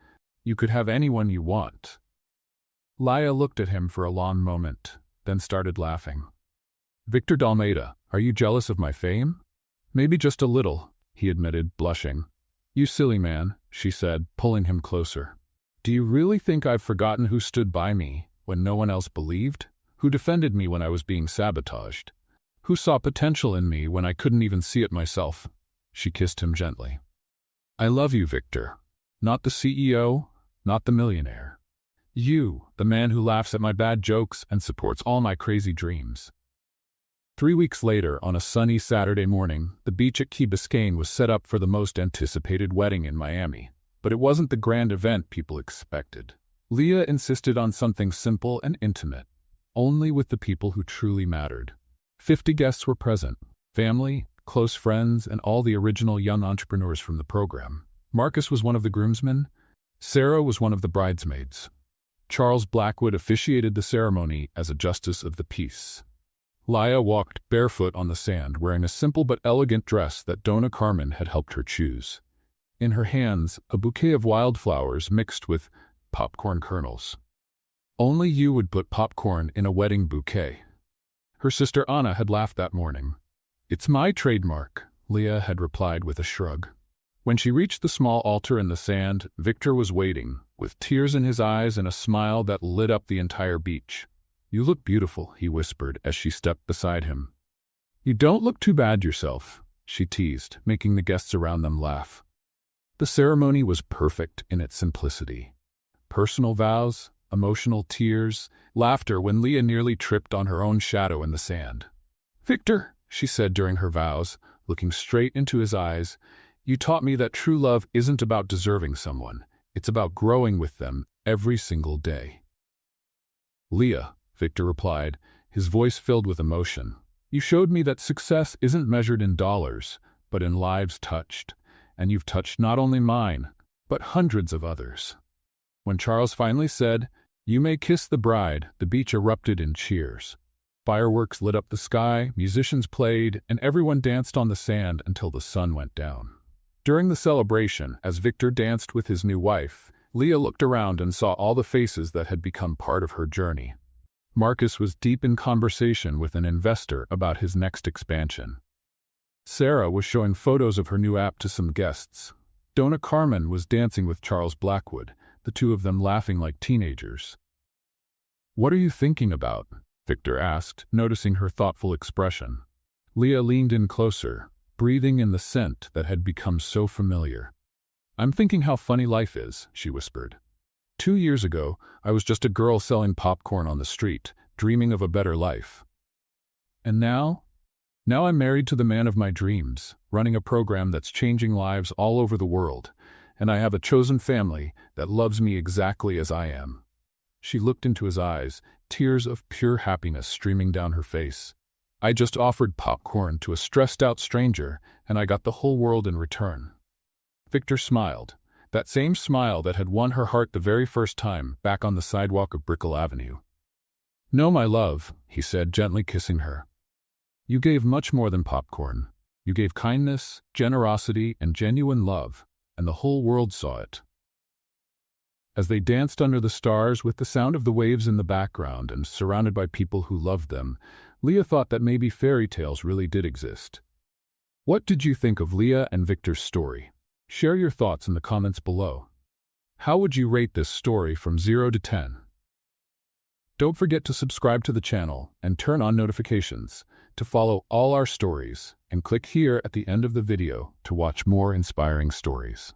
You could have anyone you want." Leah looked at him for a long moment, then started laughing. "Victor Dalmeida, are you jealous of my fame?" "Maybe just a little," he admitted, blushing. "You silly man," she said, pulling him closer. "Do you really think I've forgotten who stood by me when no one else believed? Who defended me when I was being sabotaged? Who saw potential in me when I couldn't even see it myself?" She kissed him gently. "I love you, Victor. Not the CEO, not the millionaire. You, the man who laughs at my bad jokes and supports all my crazy dreams." 3 weeks later, on a sunny Saturday morning, the beach at Key Biscayne was set up for the most anticipated wedding in Miami. But it wasn't the grand event people expected. Leah insisted on something simple and intimate, only with the people who truly mattered. 50 guests were present, family, close friends, and all the original young entrepreneurs from the program. Marcus was one of the groomsmen. Sarah was one of the bridesmaids. Charles Blackwood officiated the ceremony as a justice of the peace. Leah walked barefoot on the sand, wearing a simple but elegant dress that Donna Carmen had helped her choose. In her hands, a bouquet of wildflowers mixed with popcorn kernels. Only you would put popcorn in a wedding bouquet. Her sister Anna had laughed that morning. "It's my trademark," Leah had replied with a shrug. When she reached the small altar in the sand, Victor was waiting, with tears in his eyes and a smile that lit up the entire beach. "You look beautiful," he whispered as she stepped beside him. "You don't look too bad yourself," she teased, making the guests around them laugh. The ceremony was perfect in its simplicity. Personal vows, emotional tears, laughter when Leah nearly tripped on her own shadow in the sand. "Victor," she said during her vows, looking straight into his eyes, "you taught me that true love isn't about deserving someone. It's about growing with them every single day." "Leah," Victor replied, his voice filled with emotion, "you showed me that success isn't measured in dollars, but in lives touched, and you've touched not only mine, but hundreds of others." When Charles finally said, "You may kiss the bride," the beach erupted in cheers. Fireworks lit up the sky, musicians played, and everyone danced on the sand until the sun went down. During the celebration, as Victor danced with his new wife, Leah looked around and saw all the faces that had become part of her journey. Marcus was deep in conversation with an investor about his next expansion. Sarah was showing photos of her new app to some guests. Donna Carmen was dancing with Charles Blackwood, the two of them laughing like teenagers. "What are you thinking about?" Victor asked, noticing her thoughtful expression. Leah leaned in closer, breathing in the scent that had become so familiar. "I'm thinking how funny life is," she whispered. 2 years ago, I was just a girl selling popcorn on the street, dreaming of a better life. And now I'm married to the man of my dreams, running a program that's changing lives all over the world, and I have a chosen family that loves me exactly as I am." She looked into his eyes, tears of pure happiness streaming down her face. "I just offered popcorn to a stressed-out stranger, and I got the whole world in return." Victor smiled, that same smile that had won her heart the very first time, back on the sidewalk of Brickell Avenue. "No, my love," he said, gently kissing her. "You gave much more than popcorn. You gave kindness, generosity, and genuine love, and the whole world saw it." As they danced under the stars with the sound of the waves in the background and surrounded by people who loved them, Leah thought that maybe fairy tales really did exist. What did you think of Leah and Victor's story? Share your thoughts in the comments below. How would you rate this story from 0 to 10? Don't forget to subscribe to the channel and turn on notifications to follow all our stories, and click here at the end of the video to watch more inspiring stories.